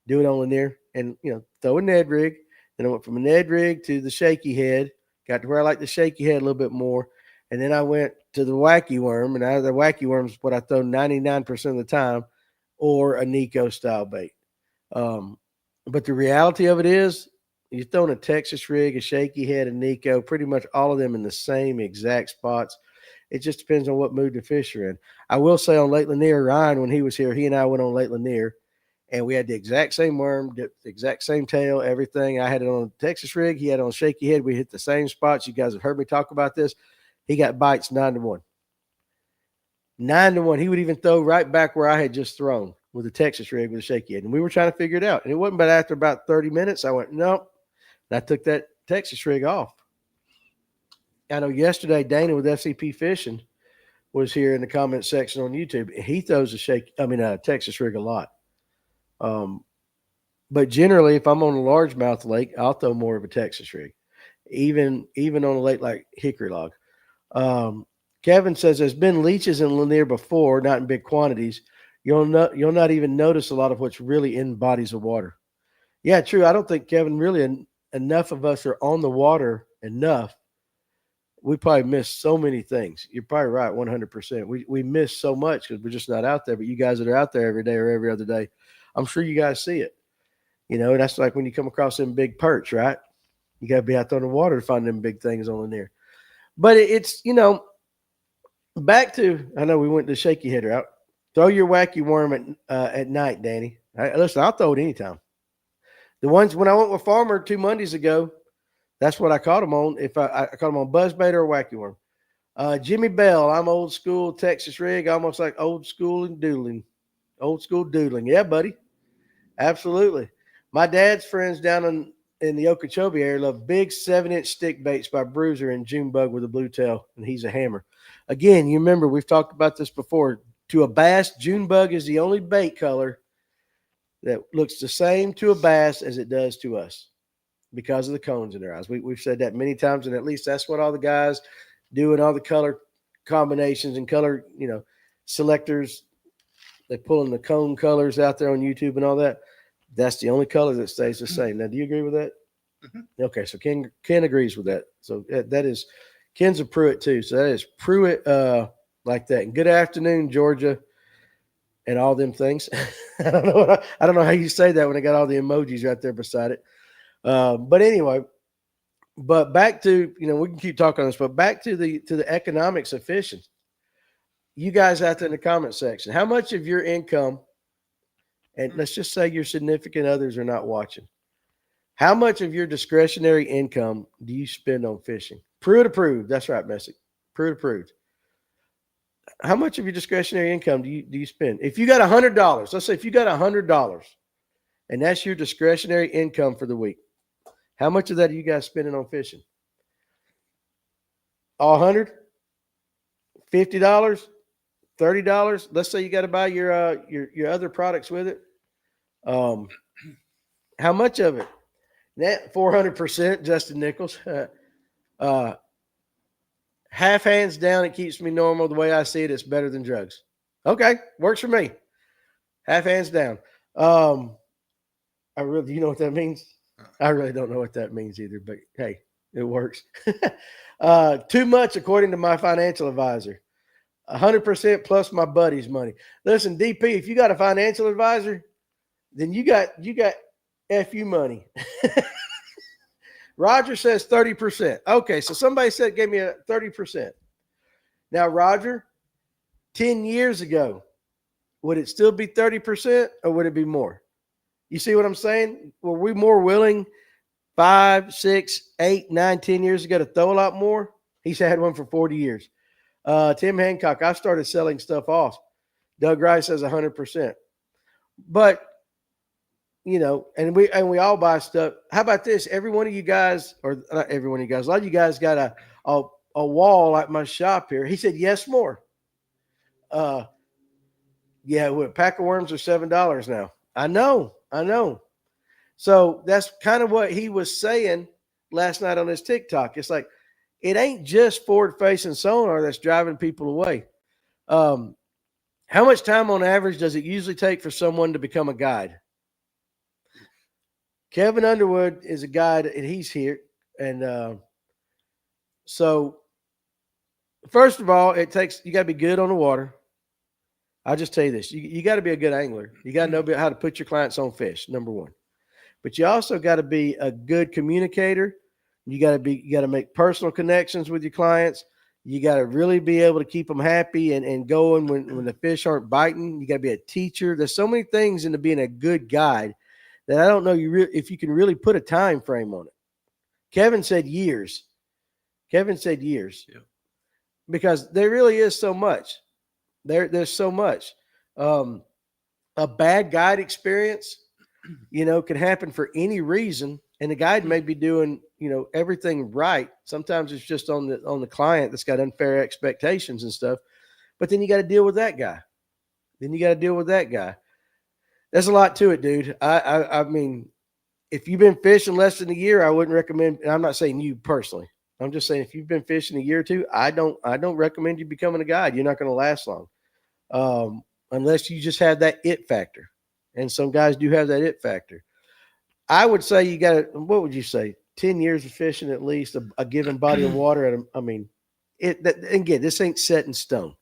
do it on Lanier, and throw a Ned rig. Then I went from a Ned rig to the shaky head, got to where I like the shaky head a little bit more, and then I went to the wacky worm, and out of the wacky worm is what I throw 99% of the time, or a Nico style bait. But the reality of it is, you're throwing a Texas rig, a shaky head, a Nico, pretty much all of them in the same exact spots. It just depends on what mood the fish are in. I will say on Lake Lanier, Ryan, when he was here, he and I went on Lake Lanier, and we had the exact same worm, the exact same tail, everything. I had it on a Texas rig. He had it on shaky head. We hit the same spots. You guys have heard me talk about this. He got bites 9-1. 9-1. He would even throw right back where I had just thrown with a Texas rig with a shaky head. And we were trying to figure it out. And it wasn't but after about 30 minutes, I went, nope. And I took that Texas rig off. I know yesterday Dana with FCP Fishing was here in the comment section on YouTube. He throws a Texas rig a lot. But generally, if I'm on a largemouth lake, I'll throw more of a Texas rig, even on a lake like Hickory Log. Kevin says there's been leeches in Lanier before, not in big quantities. You'll not even notice a lot of what's really in bodies of water. Yeah, true. I don't think, Kevin, really enough of us are on the water enough. We probably miss so many things. You're probably right, 100%. We miss so much because we're just not out there. But you guys that are out there every day or every other day, I'm sure you guys see it. That's like when you come across them big perch, right? You got to be out there on the water to find them big things on there. But it's, back to, I know we went the shaky head route. Throw your wacky worm at night, Danny. Listen, I'll throw it anytime. The ones when I went with Farmer 2 Mondays ago, that's what I caught them on. If I caught them on buzzbait or a wacky worm. Jimmy Bell, I'm old school Texas rig, almost like old school doodling. Old school doodling. Yeah, buddy. Absolutely. My dad's friends down in the Okeechobee area love big 7-inch stick baits by Bruiser and June bug with a blue tail, and he's a hammer. Again, you remember we've talked about this before. To a bass, June bug is the only bait color that looks the same to a bass as it does to us because of the cones in their eyes. We've said that many times, and at least that's what all the guys do in all the color combinations and color, selectors. They pulling the cone colors out there on YouTube and all that. That's the only color that stays the same. Now, do you agree with that? Mm-hmm. Okay, so Ken agrees with that. So that is Ken's a Pruitt too. So that is Pruitt like that. And good afternoon, Georgia, and all them things. I don't know how you say that when I got all the emojis right there beside it. But anyway, back to we can keep talking on this, but back to the economics of fishing. You guys out there in the comment section, how much of your income, and let's just say your significant others are not watching, how much of your discretionary income do you spend on fishing? Pruitt approved. That's right, Messick. Pruitt approved. How much of your discretionary income do you spend? If you got $100, let's say if you got $100, and that's your discretionary income for the week, how much of that are you guys spending on fishing? All 100? $50? $30? Let's say you got to buy your other products with it. How much of it? That 400%, Justin Nichols. Half hands down, it keeps me normal. The way I see it, it's better than drugs. Okay, works for me. Half hands down. You know what that means? I really don't know what that means either, but hey, it works. Too much, according to my financial advisor. 100% plus my buddy's money. Listen, DP, if you got a financial advisor, then you got FU money. Roger says 30%. Okay, so somebody gave me a 30%. Now, Roger, 10 years ago, would it still be 30% or would it be more? You see what I'm saying? Were we more willing 5, 6, 8, 9, 10 years ago to throw a lot more? He's had one for 40 years. Tim Hancock, I started selling stuff off. Doug Rice says 100%. But and we all buy stuff. How about this? Every one of you guys, or not every one of you guys, a lot of you guys got a wall like my shop here. He said, yes, more. Yeah, a pack of worms are $7 now. I know. So that's kind of what he was saying last night on his TikTok. It's like it ain't just forward facing sonar that's driving people away. How much time on average does it usually take for someone to become a guide? Kevin Underwood is a guide, and he's here. And so, first of all, you got to be good on the water. I'll just tell you this: you got to be a good angler. You got to know how to put your clients on fish. Number one, but you also got to be a good communicator. You got to make personal connections with your clients. You got to really be able to keep them happy and going when the fish aren't biting. You got to be a teacher. There's so many things into being a good guide that I don't know if you can really put a time frame on it. Kevin said years. Yeah. Because there really is so much. There's so much. A bad guide experience, can happen for any reason, and the guide may be doing, everything right. Sometimes it's just on the client that's got unfair expectations and stuff. But then you got to deal with that guy. There's a lot to it, dude. I mean, if you've been fishing less than a year, I wouldn't recommend. And I'm not saying you personally. I'm just saying if you've been fishing a year or two, I don't recommend you becoming a guide. You're not going to last long, unless you just have that it factor. And some guys do have that it factor. I would say you got to. What would you say? 10 years of fishing at least, a given body of water. Again, this ain't set in stone.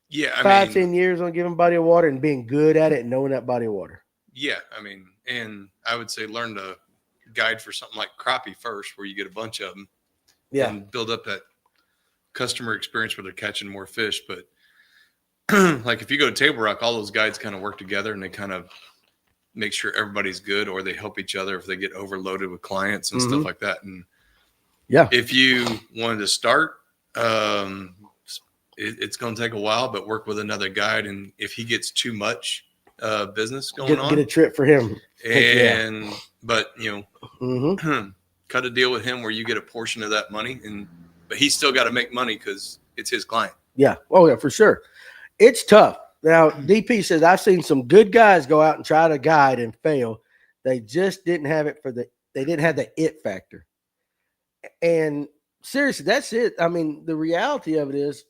Yeah, 10 years on a given body of water and being good at it and knowing that body of water. Yeah, and I would say learn to guide for something like crappie first, where you get a bunch of them, and build up that customer experience where they're catching more fish. But like if you go to Table Rock, all those guides kind of work together and they kind of make sure everybody's good, or they help each other if they get overloaded with clients and stuff like that. And if you wanted to start, it's going to take a while, but work with another guide. And if he gets too much business going on, get a trip for him. But cut a deal with him where you get a portion of that money, but he's still got to make money because it's his client. Yeah. Oh yeah, for sure. It's tough. Now, DP says, I've seen some good guys go out and try to guide and fail. They just didn't have it they didn't have the it factor. And seriously, that's it. I mean, the reality of it is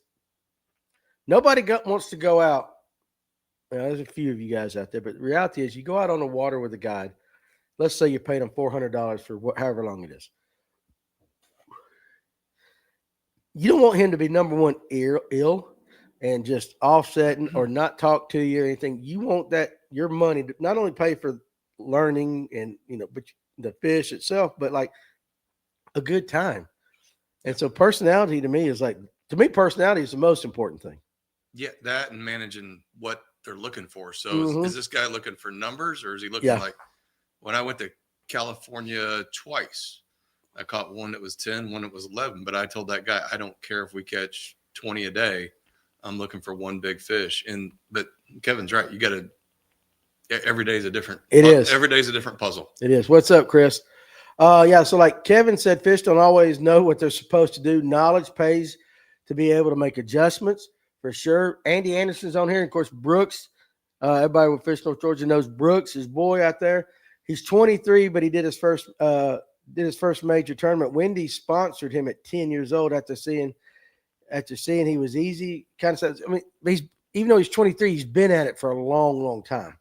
nobody wants to go out. There's a few of you guys out there, but the reality is you go out on the water with a guide. Let's say you paid them $400 for however long it is. You don't want him to be number one ill and just offsetting or not talk to you or anything. You want your money to not only pay for learning and, but the fish itself, but like a good time. And so personality to me is personality is the most important thing. Yeah. That and managing what they're looking for. So is this guy looking for numbers, or is he looking like when I went to California twice, I caught one that was 10, one that was 11, but I told that guy, I don't care if we catch 20 a day. I'm looking for one big fish. But Kevin's right. You got to, every day is a different, every day is a different puzzle. It is. What's up, Chris? So like Kevin said, fish don't always know what they're supposed to do. Knowledge pays to be able to make adjustments for sure. Andy Anderson's on here. And of course, Brooks, everybody with Fish North Georgia knows Brooks, his boy out there. He's 23, but he did his first major tournament. Wendy sponsored him at 10 years old after seeing he was easy. Kind of, even though he's 23, he's been at it for a long, long time.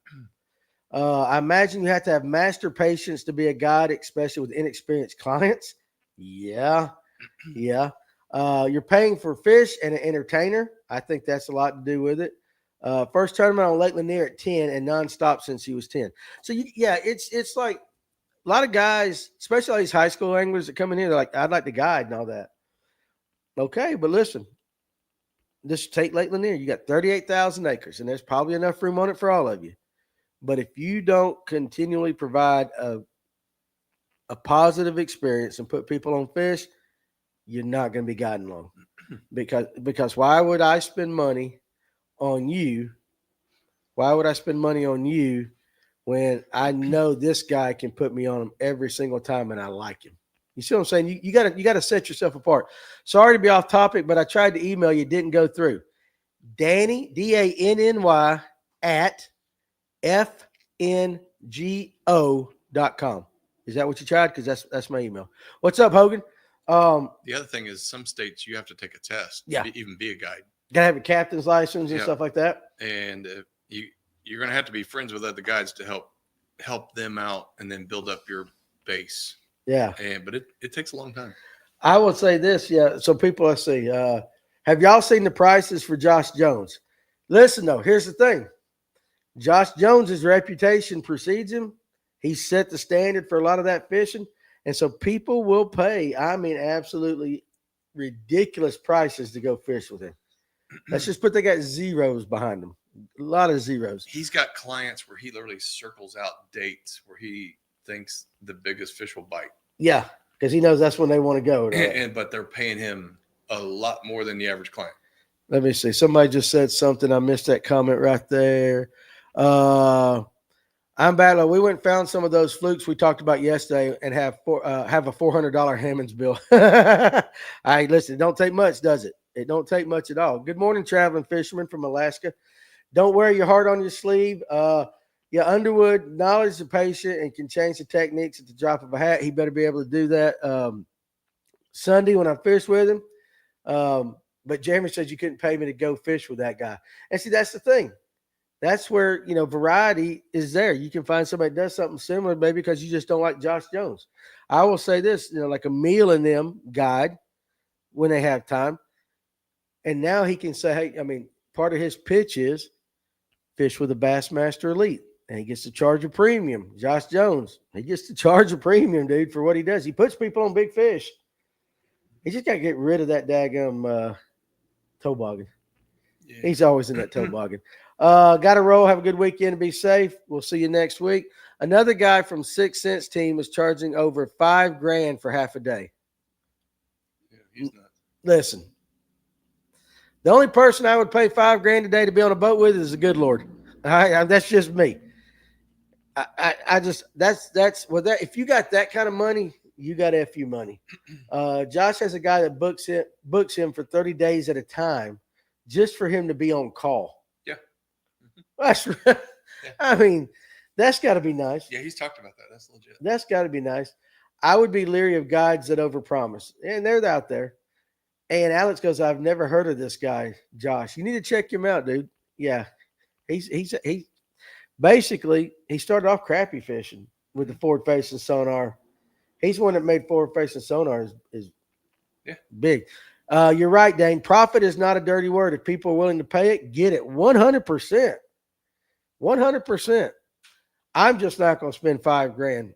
I imagine you have to have master patience to be a guide, especially with inexperienced clients. Yeah. You're paying for fish and an entertainer. I think that's a lot to do with it. First tournament on Lake Lanier at 10 and nonstop since he was 10. So it's like a lot of guys, especially all these high school anglers that come in here, they're like, I'd like to guide and all that. Okay, but listen, just take Lake Lanier. You got 38,000 acres, and there's probably enough room on it for all of you. But if you don't continually provide a positive experience and put people on fish, you're not going to be guiding long. Because why would I spend money on you Why would I spend money on you when I know this guy can put me on him every single time and I like him? You see what I'm saying? You gotta set yourself apart. Sorry to be off topic, but I tried to email you, didn't go through. Danny, DANNY at FNGO.com. Is that what you tried? Because that's my email. What's up, Hogan? The other thing is some states you have to take a test Yeah. to even be a guide. Gotta have a captain's license and Yeah. stuff like that. And you're going to have to be friends with other guides to help them out and then build up your base. Yeah. But it takes a long time. I will say this, yeah. So people, let's see. Have y'all seen the prices for Josh Jones? Listen, though, here's the thing. Josh Jones's reputation precedes him. He set the standard for a lot of that fishing. And so people will pay, I mean, absolutely ridiculous prices to go fish with him. Let's just put they got zeros behind them. A lot of zeros. He's got clients where he literally circles out dates where he thinks the biggest fish will bite. Yeah, because he knows that's when they want to go. But they're paying him a lot more than the average client. Let me see. Somebody just said something. I missed that comment right there. I'm bad. We went and found some of those flukes we talked about yesterday and have a $400 Hammond's bill. All right, listen, it don't take much, does it? It don't take much at all. Good morning, traveling fisherman from Alaska. Don't wear your heart on your sleeve. Yeah, Underwood, knowledge is patient and can change the techniques at the drop of a hat. He better be able to do that Sunday when I fish with him. But Jeremy says you couldn't pay me to go fish with that guy. And see, that's the thing. That's where, variety is there. You can find somebody that does something similar, maybe because you just don't like Josh Jones. I will say this, like a meal in them guide when they have time. And now he can say, hey, I mean, part of his pitch is fish with a Bassmaster Elite. And he gets to charge a premium. Josh Jones, he gets to charge a premium, dude, for what he does. He puts people on big fish. He just got to get rid of that daggum toboggan. Yeah. He's always in that toboggan. Got to roll. Have a good weekend and be safe. We'll see you next week. Another guy from 6 Cents team is charging over $5,000 for half a day. Yeah, he's not. Listen, the only person I would pay $5,000 a day to be on a boat with is the good Lord. All right, that's just me. I just that's well that if you got that kind of money, you got FU money. Josh has a guy that books him for 30 days at a time, just for him to be on call. Yeah, that's. Yeah. I mean, that's got to be nice. Yeah, he's talked about that. That's legit. That's got to be nice. I would be leery of guides that overpromise, and they're out there. And Alex goes, I've never heard of this guy, Josh. You need to check him out, dude. Yeah, he basically he started off crappie fishing with the forward-facing sonar. He's one that made forward-facing sonar is big. You're right, Dane. Profit is not a dirty word. If people are willing to pay it, get it. 100%. 100%. I'm just not going to spend $5,000.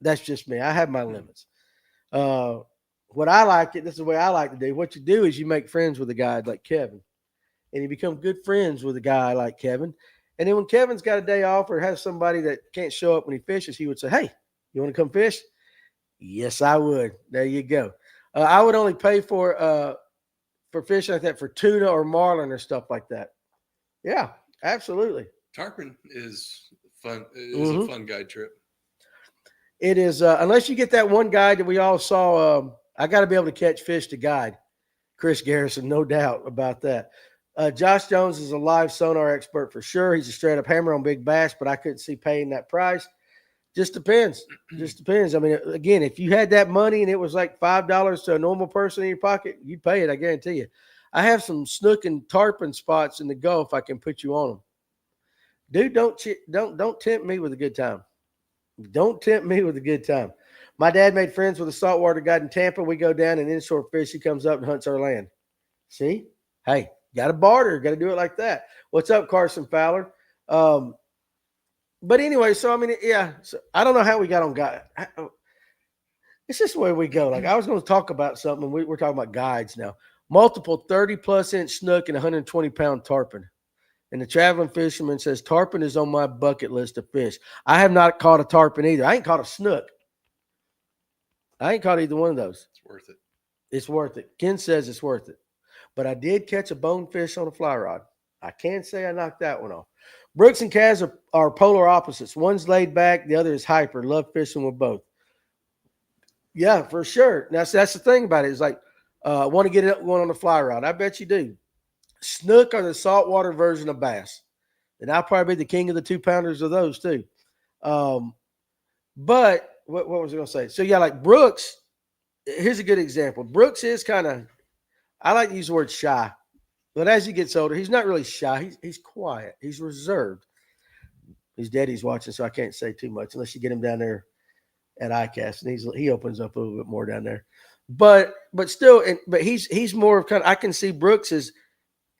That's just me. I have my limits. What I like it, this is the way I like to do. What you do is you make friends with a guy like Kevin, and you become good friends with a guy like Kevin. And then when Kevin's got a day off or has somebody that can't show up when he fishes, he would say, hey, you want to come fish? Yes, I would. There you go. I would only pay for fish like that for tuna or marlin or stuff like that. Yeah, absolutely. Tarpon is fun. It is a fun guide trip. It is, unless you get that one guide that we all saw. I got to be able to catch fish to guide. Chris Garrison, no doubt about that. Josh Jones is a live sonar expert for sure. He's a straight up hammer on big bass, but I couldn't see paying that price. Just depends. Just depends. I mean, again, if you had that money and it was like $5 to a normal person in your pocket, you'd pay it. I guarantee you. I have some snook and tarpon spots in the Gulf. I can put you on them. Dude, don't tempt me with a good time. Don't tempt me with a good time. My dad made friends with a saltwater guide in Tampa. We go down and inshore fish. He comes up and hunts our land. See? Hey, got to barter. Got to do it like that. What's up, Carson Fowler? But anyway, so I mean, yeah. So I don't know how we got on guide. It's just the way we go. Like I was going to talk about something. We're talking about guides now. Multiple 30+ inch snook and 120-pound tarpon. And the traveling fisherman says tarpon is on my bucket list of fish. I have not caught a tarpon either. I ain't caught a snook. I ain't caught either one of those. It's worth it. It's worth it. Ken says it's worth it. But I did catch a bonefish on a fly rod. I can't say I knocked that one off. Brooks and Kaz are polar opposites. One's laid back, the other is hyper. Love fishing with both. Yeah, for sure. That's the thing about it. It's like, want to get it one on the fly rod. I bet you do. Snook are the saltwater version of bass. And I'll probably be the king of the 2-pounders of those too. But what was I going to say? So, yeah, like Brooks, here's a good example. Brooks is kind of, I like to use the word shy. But as he gets older, he's not really shy. He's quiet. He's reserved. His daddy's watching, so I can't say too much unless you get him down there at ICAST, and he opens up a little bit more down there. But still, but he's more of kind of, I can see Brooks as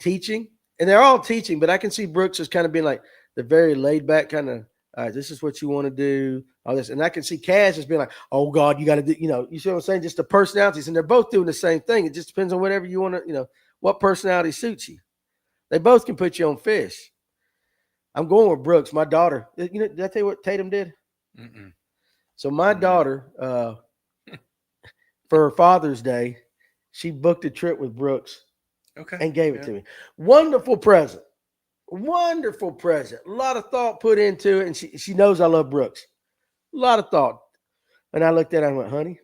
teaching, and they're all teaching, but I can see Brooks as kind of being like the very laid back kind of, all right, this is what you want to do, all this. And I can see Kaz as being like, oh God, you got to do, you see what I'm saying? Just the personalities, and they're both doing the same thing. It just depends on whatever you want to, what personality suits you. They both can put you on fish. I'm going with Brooks. My daughter, did I tell you what Tatum did? Mm-mm. So my daughter, for her Father's Day, she booked a trip with Brooks. Okay. And gave it to me. Wonderful present. Wonderful present. A lot of thought put into it, and she knows I love Brooks. A lot of thought. And I looked at her and went, honey,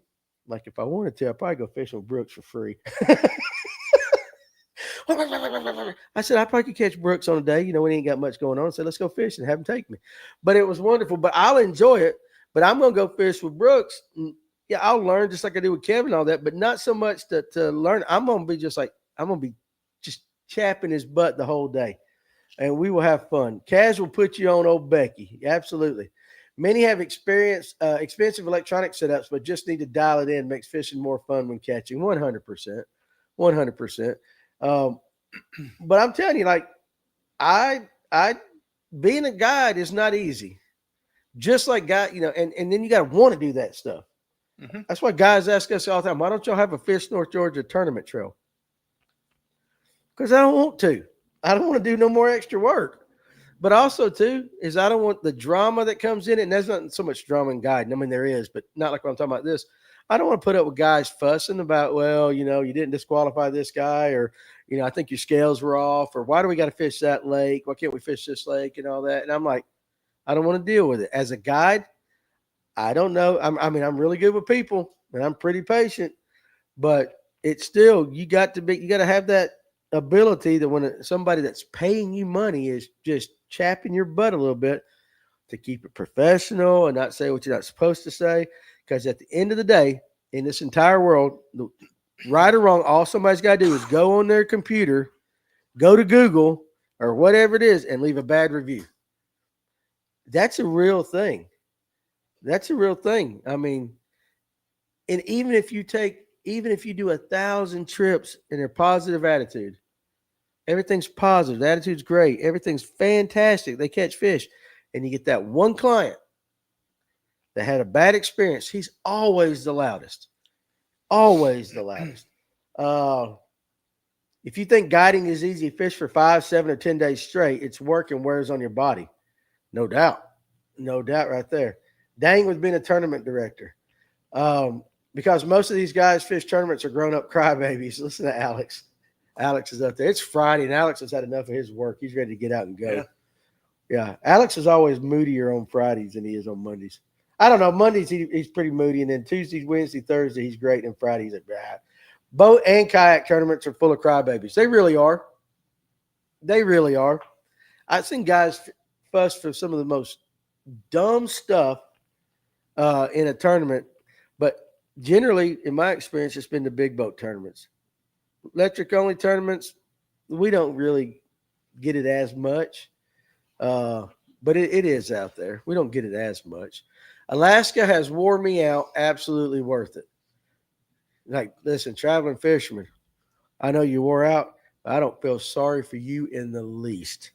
like if I wanted to, I'd probably go fishing with Brooks for free. I said, I probably could catch Brooks on a day. We ain't got much going on. I said, let's go fish and have him take me. But it was wonderful. But I'll enjoy it. But I'm going to go fish with Brooks. And yeah, I'll learn just like I do with Kevin and all that, but not so much to learn. I'm going to be just like, I'm going to be just chapping his butt the whole day. And we will have fun. Kaz will put you on old Becky. Absolutely. Many have experienced expensive electronic setups, but just need to dial it in. Makes fishing more fun when catching. 100%. 100%. But I'm telling you, like, I being a guide is not easy. Just like guy, and then you got to want to do that stuff. Mm-hmm. That's why guys ask us all the time, why don't y'all have a Fish North Georgia tournament trail? Because I don't want to. I don't want to do no more extra work. But also, too, is I don't want the drama that comes in it. And there's not so much drama in guiding. I mean, there is, but not like when I'm talking about this. I don't want to put up with guys fussing about, well, you didn't disqualify this guy, or, I think your scales were off, or why do we got to fish that lake? Why can't we fish this lake and all that? And I'm like, I don't want to deal with it. As a guide, I don't know. I'm really good with people, and I'm pretty patient, but it's still, you got to have that ability that when somebody that's paying you money is just chapping your butt a little bit, to keep it professional and not say what you're not supposed to say. Because at the end of the day, in this entire world, right or wrong, all somebody's got to do is go on their computer, go to Google or whatever it is, and leave a bad review. That's a real thing. That's a real thing. I mean, and even if you do 1,000 trips in a positive attitude, everything's positive, the attitude's great, everything's fantastic, they catch fish, and you get that one client that had a bad experience, he's always the loudest. Always the loudest. If you think guiding is easy, fish for 5, 7, or 10 days straight, it's work and wears on your body. No doubt. No doubt right there. Dang with being a tournament director. Because most of these guys fish tournaments are grown-up crybabies. Listen to Alex. Alex is up there. It's Friday, and Alex has had enough of his work. He's ready to get out and go. Yeah. Alex is always moodier on Fridays than he is on Mondays. I don't know. Mondays, he's pretty moody, and then Tuesday, Wednesday, Thursday, he's great, and Fridays at bad. Boat and kayak tournaments are full of crybabies. They really are. They really are. I've seen guys fuss for some of the most dumb stuff in a tournament, but generally, in my experience, it's been the big boat tournaments. Electric only tournaments, we don't really get it as much, but it is out there. We don't get it as much. Alaska has wore me out. Absolutely worth it. Like, listen, traveling fisherman, I know you wore out. I don't feel sorry for you in the least.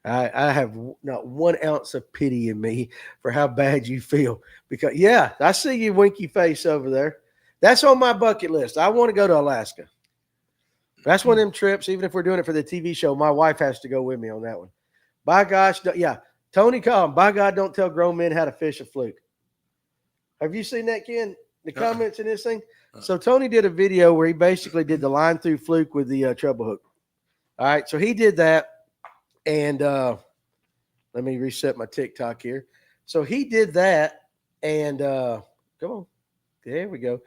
I have not 1 ounce of pity in me for how bad you feel. Because, yeah, I see your winky face over there. That's on my bucket list. I want to go to Alaska. That's one of them trips, even if we're doing it for the TV show, my wife has to go with me on that one. By gosh, yeah. Tony Collin, by God, don't tell grown men how to fish a fluke. Have you seen that, Ken? The comments in this thing? So Tony did a video where he basically did the line through fluke with the treble hook. All right, so he did that. And let me reset my TikTok here. So he did that, and come on, there we go.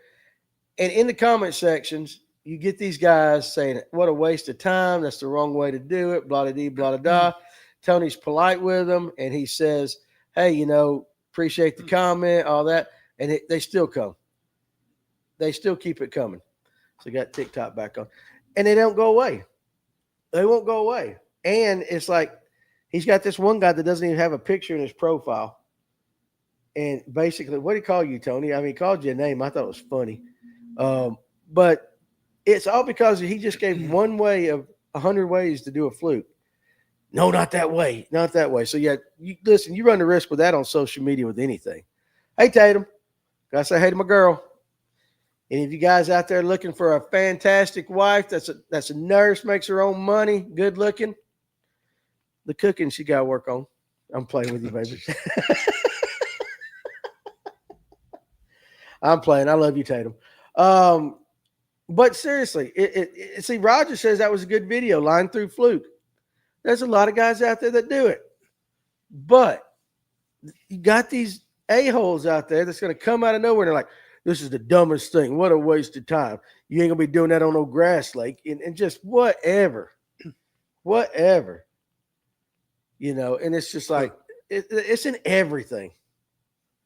And in the comment sections, you get these guys saying, "What a waste of time! That's the wrong way to do it." Blah blah blah blah. Tony's polite with them, and he says, "Hey, appreciate the comment, all that," and they still come. They still keep it coming. So got TikTok back on, and they don't go away. They won't go away. And it's like he's got this one guy that doesn't even have a picture in his profile. And basically, what did he call you, Tony? I mean, he called you a name. I thought it was funny. But it's all because he just gave one way of 100 ways to do a flute. No, not that way. Not that way. So, yeah, listen, you run the risk with that on social media with anything. Hey, Tatum. Gotta say hey to my girl. And if you guys out there looking for a fantastic wife that's a nurse, makes her own money, good looking, the cooking she got to work on. I'm playing with you, baby. I'm playing. I love you, Tatum. But seriously, see, Roger says that was a good video, line through flute. There's a lot of guys out there that do it. But you got these a-holes out there that's going to come out of nowhere and they're like, this is the dumbest thing. What a waste of time. You ain't going to be doing that on no grass lake. And just whatever. Whatever. And it's just like, it's in everything.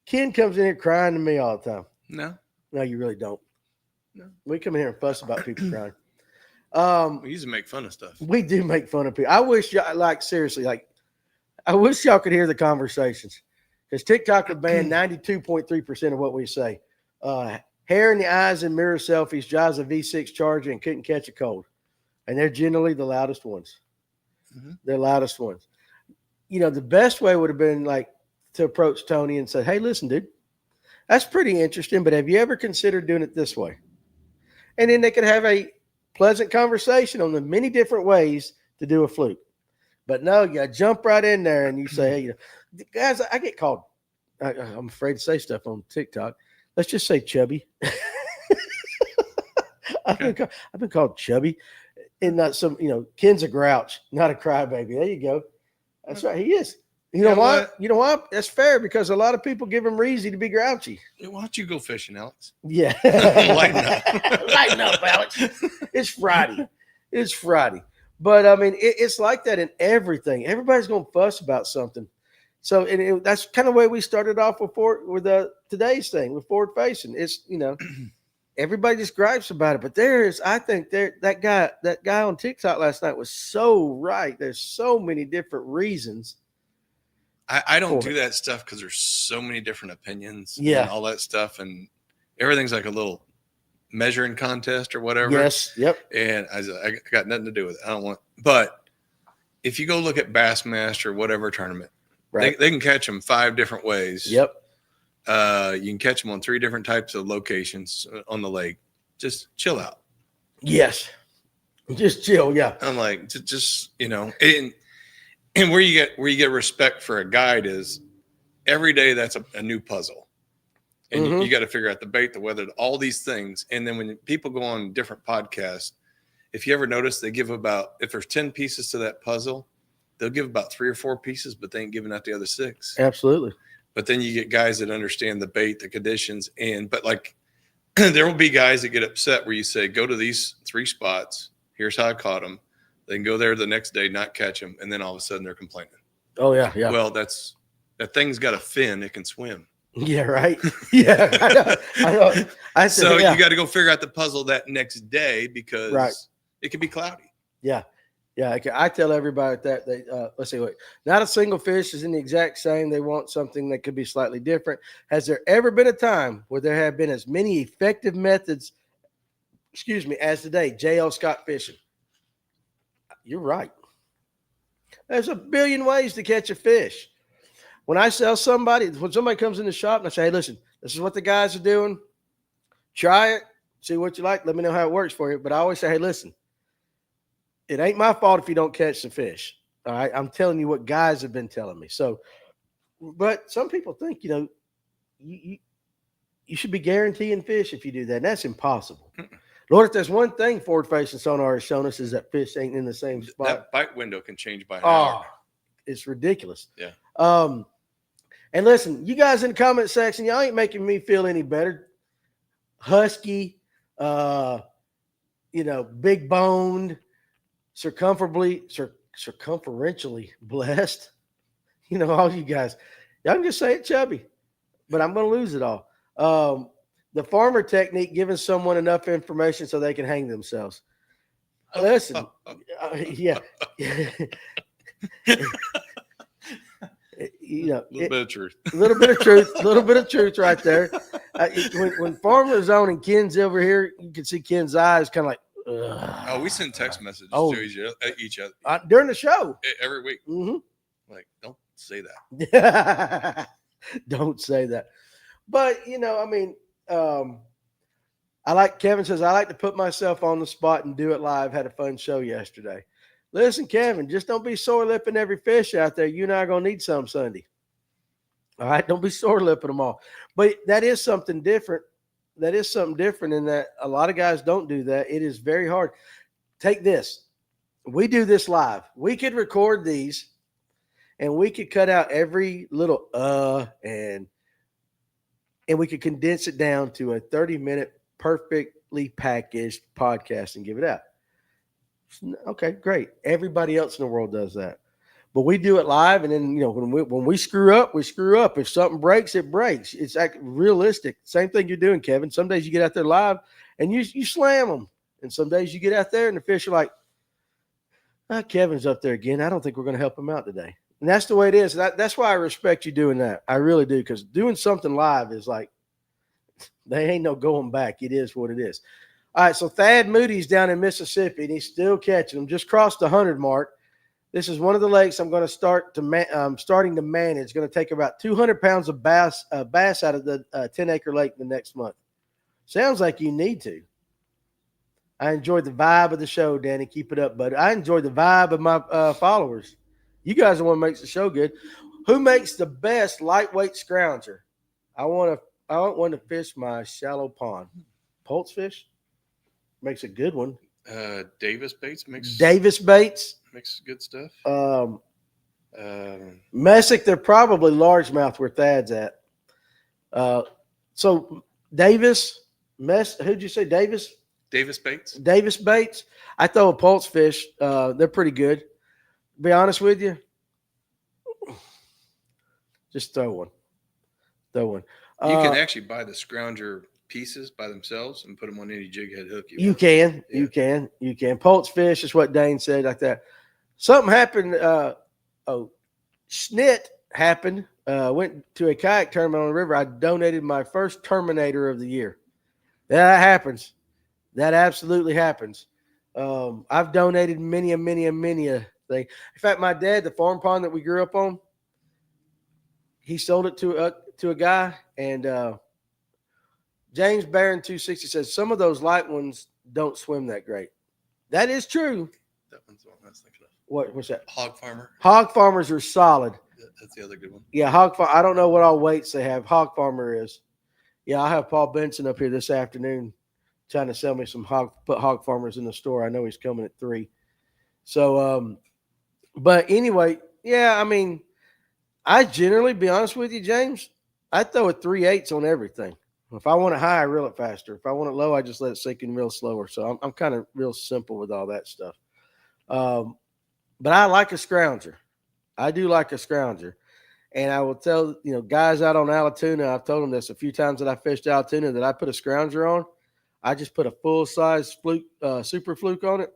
Ken comes in here crying to me all the time. No, you really don't. No. We come in here and fuss about people crying. We usually make fun of stuff. We do make fun of people. I wish y'all, seriously, I wish y'all could hear the conversations. Because TikTok would ban 92.3% of what we say. Hair in the eyes and mirror selfies drives a V6 Charger and couldn't catch a cold. And they're generally the loudest ones. Mm-hmm. They're loudest ones. The best way would have been to approach Tony and say, hey, listen, dude, that's pretty interesting, but have you ever considered doing it this way? And then they could have a pleasant conversation on the many different ways to do a flute. But no, you jump right in there and you say, hey, guys, I get called, I'm afraid to say stuff on TikTok. Let's just say chubby. I've been called chubby. And not some, Ken's a grouch, not a crybaby. There you go. That's right. He is. You know what? You know what? That's fair because a lot of people give him reason to be grouchy. Why don't you go fishing, Alex? Yeah. Lighten up. Lighten up, Alex. It's Friday. It's Friday. But, I mean, it's like that in everything. Everybody's going to fuss about something. So that's kind of the way we started off with today's thing, with forward facing. It's, everybody just gripes about it. But that guy on TikTok last night was so right. There's so many different reasons. I don't do that stuff because there's so many different opinions and all that stuff. And everything's like a little measuring contest or whatever. Yes. Yep. And I got nothing to do with it. I don't want, but if you go look at Bassmaster, whatever tournament, right. They can catch them 5 different ways. Yep. You can catch them on 3 different types of locations on the lake. Just chill out. Yes. Just chill. Yeah. I'm like, just and where you get respect for a guide is every day that's a new puzzle. And you got to figure out the bait, the weather, all these things. And then when people go on different podcasts, if you ever notice, they give if there's 10 pieces to that puzzle, they'll give about 3 or 4 pieces, but they ain't giving out the other 6. Absolutely. But then you get guys that understand the bait, the conditions. But there will be guys that get upset where you say, go to these 3 spots. Here's how I caught them. They can go there the next day, not catch them. And then all of a sudden they're complaining. Oh yeah. Yeah. Well, that thing's got a fin. It can swim. Yeah. Right. Yeah. I know. So you got to go figure out the puzzle that next day because it could be cloudy. Yeah. Yeah. I tell everybody that let's see, not a single fish is in the exact same. They want something that could be slightly different. Has there ever been a time where there have been as many effective methods, as today? J.L. Scott fishing. You're right. There's a billion ways to catch a fish. When somebody comes in the shop and I say, hey, listen, this is what the guys are doing. Try it. See what you like. Let me know how it works for you. But I always say, hey, listen, it ain't my fault if you don't catch the fish. All right. I'm telling you what guys have been telling me. So, but some people think, you should be guaranteeing fish if you do that. And that's impossible. Lord, if there's one thing forward-facing sonar has shown us is that fish ain't in the same spot. That bite window can change by an hour. It's ridiculous. Yeah. And listen, you guys in the comment section, y'all ain't making me feel any better. Husky, big boned, circumferentially blessed. All you guys. Y'all can just say it chubby, but I'm going to lose it all. The farmer technique, giving someone enough information so they can hang themselves. Listen, yeah. A little bit of truth. A little bit of truth right there. When farmers on and Ken's over here, you can see Ken's eyes kind of like, ugh. Oh, we send text messages to each other during the show every week. Mm-hmm. Like, don't say that. Don't say that. But I like, Kevin says, I like to put myself on the spot and do it live. Had a fun show yesterday. Listen, Kevin, just don't be sore lipping every fish out there. You and I are going to need some Sunday. All right. Don't be sore lipping them all. But that is something different. That is something different in that a lot of guys don't do that. It is very hard. Take this. We do this live. We could record these and we could cut out every little and we could condense it down to a 30-minute perfectly packaged podcast and give it out. Okay, great. Everybody else in the world does that. But we do it live, and then when we screw up, we screw up. If something breaks, it breaks. It's like realistic. Same thing you're doing, Kevin. Some days you get out there live and you slam them. And some days you get out there and the fish are like, Kevin's up there again. I don't think we're going to help him out today. And that's the way it is. That's why I respect you doing that. I really do, because doing something live is like, there ain't no going back. It is what it is. All right, so Thad Moody's down in Mississippi, and he's still catching them. Just crossed the 100 mark. This is one of the lakes I'm going to starting to manage. It's going to take about 200 pounds of bass out of the 10-acre lake the next month. Sounds like you need to. I enjoyed the vibe of the show, Danny. Keep it up, buddy. I enjoyed the vibe of my followers. You guys are the one who makes the show good. Who makes the best lightweight scrounger? I want one to fish my shallow pond. Pulse fish makes a good one. Davis Baits makes good stuff. Messick, they're probably largemouth where Thad's at. So Davis, who'd you say Davis? Davis Baits. Davis Baits. I throw a pulse fish. They're pretty good. Be honest with you. Just throw one. You can actually buy the scrounger pieces by themselves and put them on any jig head hook you can. Yeah. You can. Pulse fish is what Dane said, like that. Something happened. Snit happened. Went to a kayak tournament on the river. I donated my first Terminator of the year. That happens. That absolutely happens. I've donated many a thing. In fact, my dad, the farm pond that we grew up on, he sold it to a guy, and James Barron 260 says some of those light ones don't swim that great. That is true. That one's the one I was thinking of. What's that? Hog Farmer. Hog Farmers are solid. That's the other good one. Yeah, I don't know what all weights they have. Hog Farmer is. Yeah, I'll have Paul Benson up here this afternoon trying to sell me some put Hog Farmers in the store. I know he's coming at 3. So, but anyway, yeah, I mean, I generally, be honest with you, James, I throw a 3/8 on everything. If I want it high, I reel it faster. If I want it low, I just let it sink in real slower. So I'm kind of real simple with all that stuff. But I like a scrounger. I do like a scrounger. And I will tell, guys out on Allatoona, I've told them this a few times that I fished Allatoona, that I put a scrounger on. I just put a full-size fluke, super fluke on it,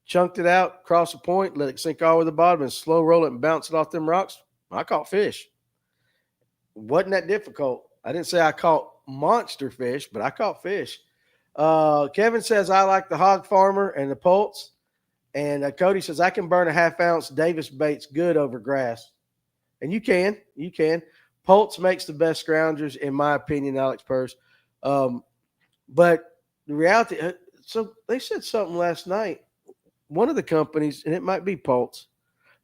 chunked it out, cross the point, let it sink all the way to the bottom, and slow roll it and bounce it off them rocks. I caught fish. Wasn't that difficult. I didn't say I caught monster fish, but I caught fish. Kevin says, I like the Hog Farmer and the Pulse. And Cody says, I can burn a 1/2 ounce Davis Baits good over grass. And you can. Pulse makes the best scroungers, in my opinion, Alex Purse. But the reality, so they said something last night. One of the companies, and it might be Pulse,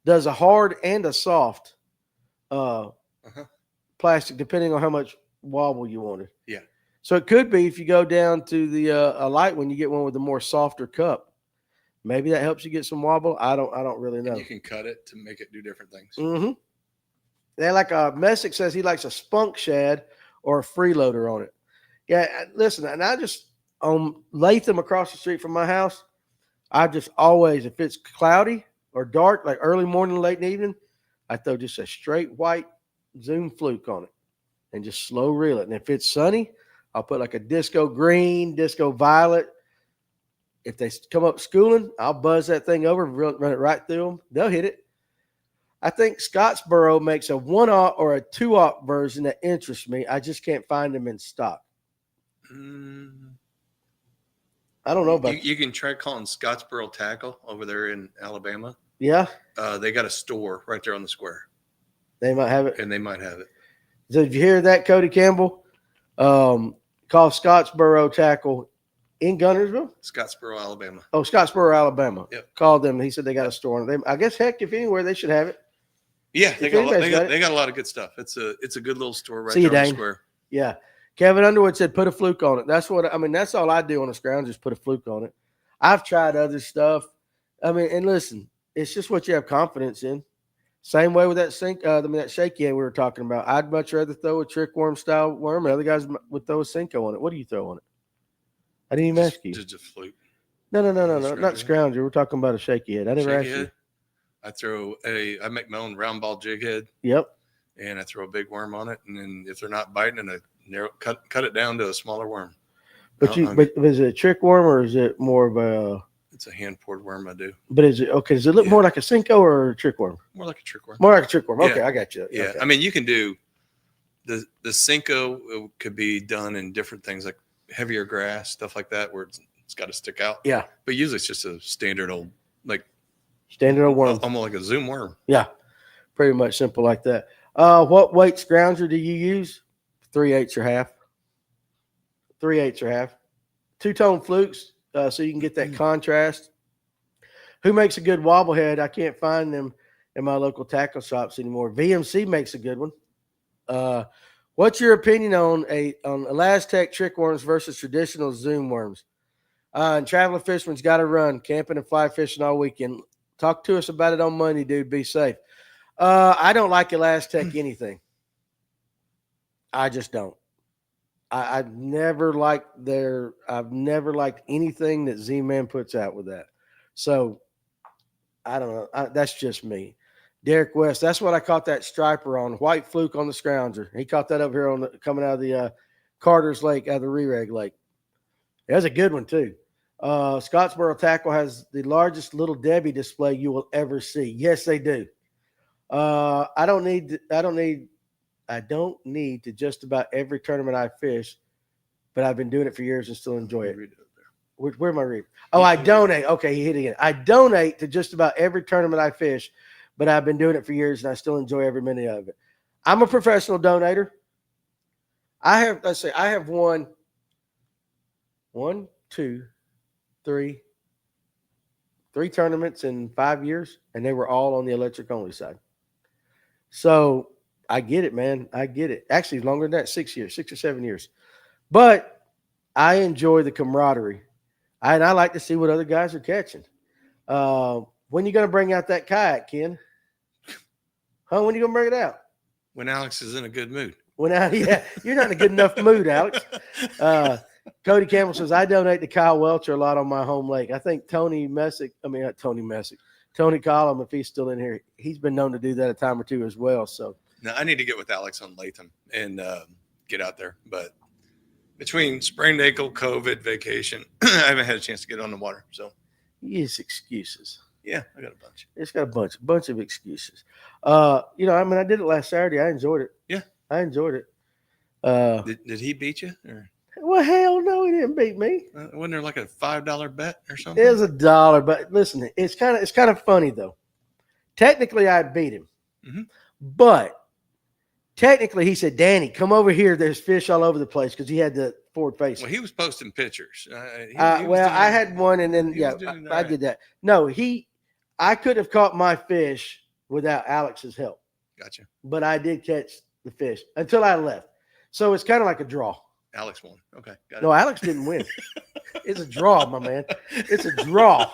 does a hard and a soft plastic, depending on how much wobble you wanted. Yeah. So it could be if you go down to the a light one, you get one with a more softer cup. Maybe that helps you get some wobble. I don't really know. And you can cut it to make it do different things. Mm-hmm. They like Messick says he likes a spunk shad or a freeloader on it. Yeah, listen, and I just on Latham across the street from my house, I just always, if it's cloudy or dark, like early morning, late evening, I throw just a straight white Zoom fluke on it and just slow reel it. And if it's sunny, I'll put like a disco green, disco violet. If they come up schooling, I'll buzz that thing over, run it right through them. They'll hit it. I think Scottsboro makes a 1/0 or a 2/0 version that interests me. I just can't find them in stock. I don't know about you can try calling Scottsboro Tackle over there in Alabama. Yeah. They got a store right there on the square. They might have it. And they might have it. So did you hear that, Cody Campbell? Call Scottsboro Tackle in Gunnersville? Scottsboro, Alabama. Oh, Scottsboro, Alabama. Yep. Called them. He said they got a store on it. I guess, heck, if anywhere, they should have it. Yeah, they got a lot of good stuff. It's a good little store right there on the square. Yeah. Kevin Underwood said put a fluke on it. That's that's all I do on a scrounge is put a fluke on it. I've tried other stuff. And listen, it's just what you have confidence in. Same way with that that shaky we were talking about. I'd much rather throw a trick worm style worm. Other guys would throw a Cinco on it. What do you throw on it? I didn't even ask you. Just a fluke. No, not scrounger. We're talking about a shaky head. I never asked you. I make my own round ball jig head. Yep. And I throw a big worm on it, and then if they're not biting, and cut it down to a smaller worm. But is it a trick worm or is it more of a? It's a hand poured worm I do. But is it okay? Does it look more like a Cinco or a trick worm? More like a trick worm. More like a trick worm. Okay, yeah. I got you. Yeah, okay. I mean you can do the Cinco could be done in different things like heavier grass, stuff like that, where it's got to stick out. Yeah. But usually it's just a standard old standard old worm, almost like a Zoom worm. Yeah, pretty much simple like that. What weight scrounger do you use? 3/8 or half. 3/8 or half. Two-tone flukes, so you can get that contrast. Who makes a good wobble head? I can't find them in my local tackle shops anymore. VMC makes a good one. What's your opinion on Elastec trick worms versus traditional Zoom worms? And traveling fisherman's got to run, camping and fly fishing all weekend. Talk to us about it on Monday, dude. Be safe. I don't like Elastec anything. I just don't. I've never liked anything that Z-Man puts out with that. So I don't know. That's just me. Derek West, that's what I caught that striper on. White fluke on the scrounger. He caught that over here coming out of the Carter's Lake, out of the Rereg Lake. That's a good one too. Scottsboro Tackle has the largest Little Debbie display you will ever see. Yes, they do. I don't need to just about every tournament I fish, but I've been doing it for years and still enjoy it. Where am I reading? Oh, I donate. Okay, he hit it again. I donate to just about every tournament I fish, but I've been doing it for years and I still enjoy every minute of it. I'm a professional donator. I have won 3 tournaments in 5 years, and they were all on the electric only side. So I get it, man. I get it. Actually, longer than that, 6 years, 6 or 7 years. But I enjoy the camaraderie. And I like to see what other guys are catching. When you going to bring out that kayak, Ken? Huh? When you going to bring it out? When Alex is in a good mood. Yeah, you're not in a good enough mood, Alex. Cody Campbell says, I donate to Kyle Welcher a lot on my home lake. I think Tony Collum, if he's still in here, he's been known to do that a time or two as well. So now I need to get with Alex on Latham and get out there. But between sprained ankle, COVID, vacation, I haven't had a chance to get on the water. So he has excuses. Yeah, I got a bunch. It's got a bunch of excuses. I did it last Saturday. I enjoyed it. Yeah, I enjoyed it. Did he beat you? Or? Well, hell no, he didn't beat me. Wasn't there like a $5 bet or something? It was $1, but listen, it's kind of funny though. Technically, I beat him, but technically, he said, "Danny, come over here. There's fish all over the place," because he had the forward face. Well, he was posting pictures. I had one, and then I did that. No, I could have caught my fish without Alex's help. Gotcha. But I did catch the fish until I left. So it's kind of like a draw. Alex won. Okay, got No, Alex didn't win. It's a draw, my man. It's a draw.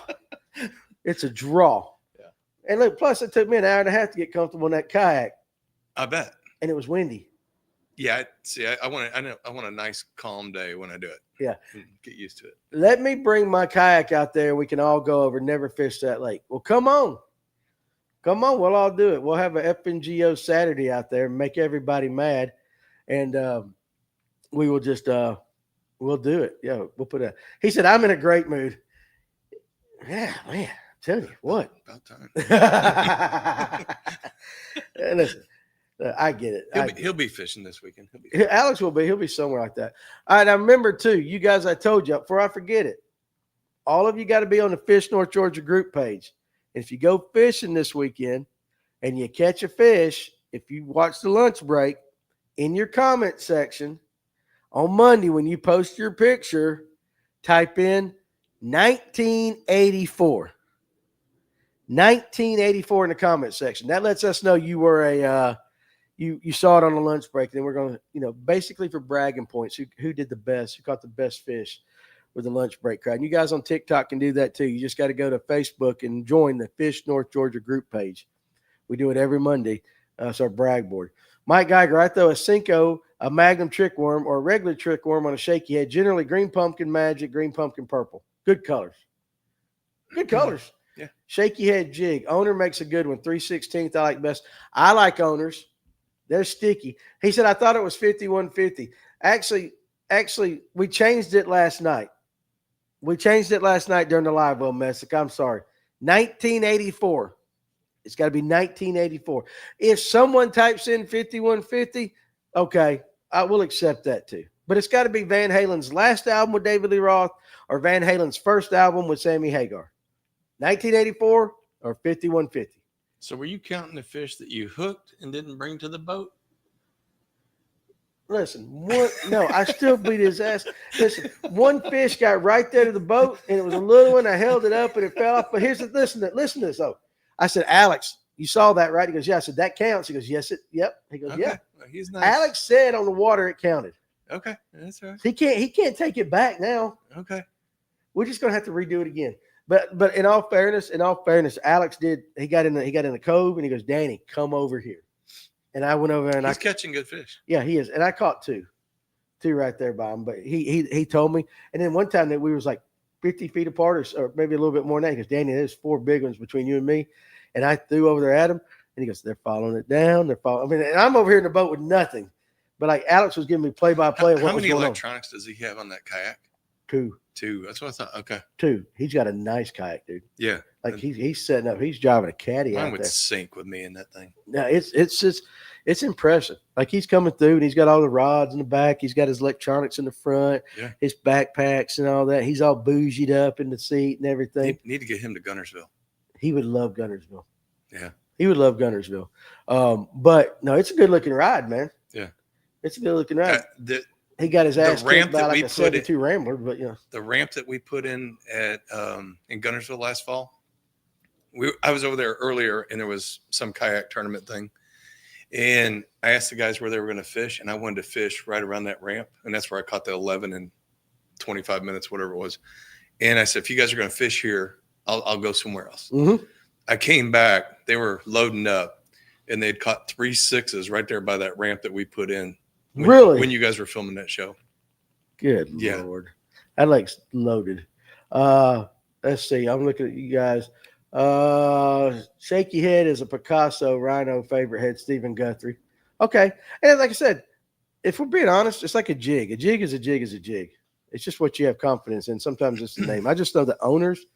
It's a draw. Yeah. And look, plus it took me an hour and a half to get comfortable in that kayak, I bet. and it was windy. Yeah. I want a nice calm day when I do it. Yeah. Get used to it. Let me bring my kayak out there. We can all go over, never fish that lake. Well, come on. Come on. We'll all do it. We'll have an FNGO Saturday out there and make everybody mad. And we will just, we'll do it. Yeah, we'll put a, he said, I'm in a great mood. Yeah, man. Tell you what. About time. Listen, I get it. He'll be fishing this weekend. Alex will be. He'll be somewhere like that. All right. Now remember too, you guys, I told you before I forget it, all of you got to be on the Fish North Georgia group page. If you go fishing this weekend and you catch a fish, if you watch the lunch break, in your comment section on Monday when you post your picture, type in 1984. 1984 in the comment section. That lets us know you were a you saw it on the lunch break. Then we're going to, basically for bragging points, who did the best, who caught the best fish with the lunch break crowd. And you guys on TikTok can do that too. You just got to go to Facebook and join the Fish North Georgia group page. We do it every Monday. It's our brag board. Mike Geiger, I throw a Cinco, a Magnum trick worm, or a regular trick worm on a shaky head, generally green pumpkin magic, green pumpkin purple. Good colors. Good colors. Yeah. Shaky head jig. Owner makes a good one. 3/16 I like best. I like owners. They're sticky. He said, I thought it was 5150. Actually, we changed it last night. We changed it last night during the live, Will Messick. I'm sorry. 1984. It's got to be 1984. If someone types in 5150, okay, I will accept that too. But it's got to be Van Halen's last album with David Lee Roth or Van Halen's first album with Sammy Hagar. 1984 or 5150. So were you counting the fish that you hooked and didn't bring to the boat? Listen, no, I still beat his ass. Listen, one fish got right there to the boat, and it was a little one. I held it up, and it fell off. But listen to this. Oh, I said, Alex, you saw that, right? He goes, yeah. I said, that counts. He goes, yes, yep. He goes, okay. Yeah. Well, he's nice. Alex said on the water it counted. Okay, that's all right. He can't take it back now. Okay, we're just gonna have to redo it again. But in all fairness, Alex did. He got in the cove, and he goes, Danny, come over here. And I went over there, and he's catching good fish. Yeah, he is. And I caught two right there by him. But he told me. And then one time that we was like 50 feet apart, or maybe a little bit more than that. Because Danny, there's 4 big ones between you and me. And I threw over there at him, and he goes, they're following it down. And I'm over here in the boat with nothing. But like Alex was giving me play-by-play. How many electronics does he have on that kayak? 2. That's what I thought. Okay. 2. He's got a nice kayak, dude. Yeah. Like he's setting up. He's driving a caddy Mine out would there. sink with me in that thing. No, it's impressive. Like he's coming through, and he's got all the rods in the back. He's got his electronics in the front. Yeah. His backpacks and all that. He's all bougied up in the seat and everything. Need to get him to Guntersville. He would love Guntersville. Yeah. He would love Guntersville. But no, it's a good looking ride, man. Yeah. It's a good looking ride. He got his ass kicked by like a 72 Rambler, but the ramp that we put in at in Guntersville last fall. I was over there earlier, and there was some kayak tournament thing, and I asked the guys where they were going to fish, and I wanted to fish right around that ramp, and that's where I caught the 11 in 25 minutes, whatever it was. And I said, if you guys are going to fish here, I'll go somewhere else. Mm-hmm. I came back, they were loading up, and they'd caught 3 6s right there by that ramp that we put in. When you guys were filming that show. Good Lord. That lake's loaded. Let's see. I'm looking at you guys. Shaky head is a Picasso Rhino favorite head, Stephen Guthrie. Okay. And like I said, if we're being honest, it's like a jig. A jig is a jig is a jig. It's just what you have confidence in. Sometimes it's the name. I just know the owners,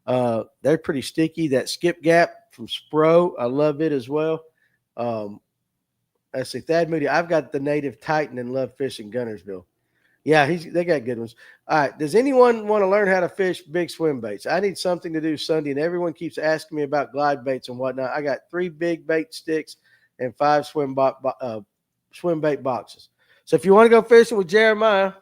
they're pretty sticky. That skip gap from Spro, I love it as well. Let's see, Thad Moody. I've got the native Titan and love fishing Guntersville. Yeah, they got good ones. All right. Does anyone want to learn how to fish big swim baits? I need something to do Sunday, and everyone keeps asking me about glide baits and whatnot. I got 3 big bait sticks and 5 swim bait boxes. So if you want to go fishing with Jeremiah,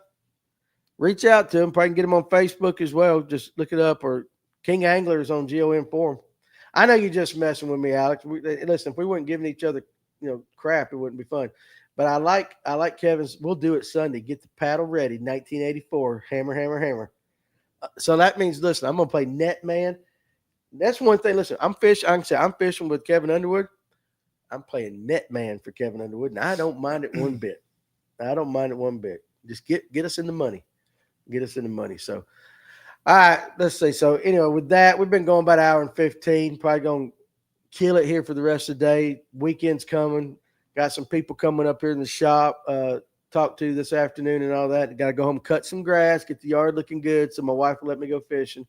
reach out to him. Probably can get him on Facebook as well. Just look it up, or King Anglers on GOM Forum. I know you're just messing with me, Alex. Listen, if we weren't giving each other crap, it wouldn't be fun. But I like Kevin's. We'll do it Sunday. Get the paddle ready. 1984. Hammer, hammer, hammer. So that means, listen, I'm gonna play net man. That's one thing. Listen, I'm fishing. I can say I'm fishing with Kevin Underwood. I'm playing net man for Kevin Underwood, and I don't mind it one bit. I don't mind it one bit. Just get us in the money. Get us in the money. So, all right, let's see. So, anyway, with that, we've been going about an hour and 15. Probably going to kill it here for the rest of the day. Weekend's coming. Got some people coming up here in the shop. Talk to this afternoon and all that. Got to go home, cut some grass, get the yard looking good, so my wife will let me go fishing.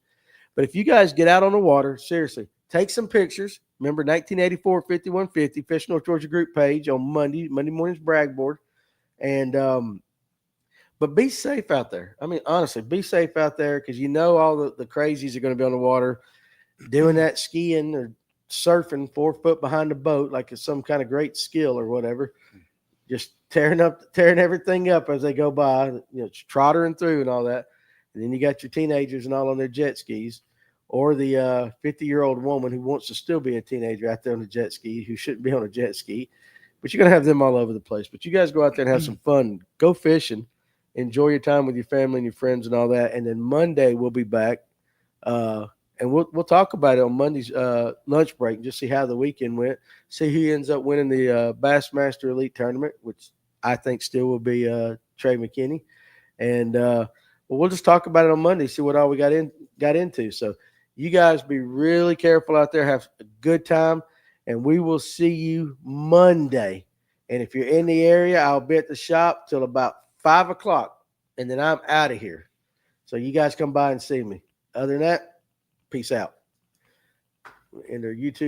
But if you guys get out on the water, seriously, take some pictures. Remember 1984 5150 Fish North Georgia group page on Monday morning's brag board. And but be safe out there. I mean, honestly, be safe out there because you know all the crazies are going to be on the water doing that skiing or surfing 4 foot behind the boat like it's some kind of great skill or whatever. Just tearing everything up as they go by, trottering through and all that. And then you got your teenagers and all on their jet skis, or the 50-year-old woman who wants to still be a teenager out there on a jet ski who shouldn't be on a jet ski. But you're going to have them all over the place. But you guys go out there and have some fun. Go fishing. Enjoy your time with your family and your friends and all that. And then Monday we'll be back. And we'll talk about it on Monday's lunch break and just see how the weekend went. See who ends up winning the Bassmaster Elite Tournament, which I think still will be Trey McKinney. And we'll just talk about it on Monday, see what all we got into. So you guys be really careful out there. Have a good time. And we will see you Monday. And if you're in the area, I'll be at the shop till about 5 o'clock. And then I'm out of here. So you guys come by and see me. Other than that, peace out. And their YouTube.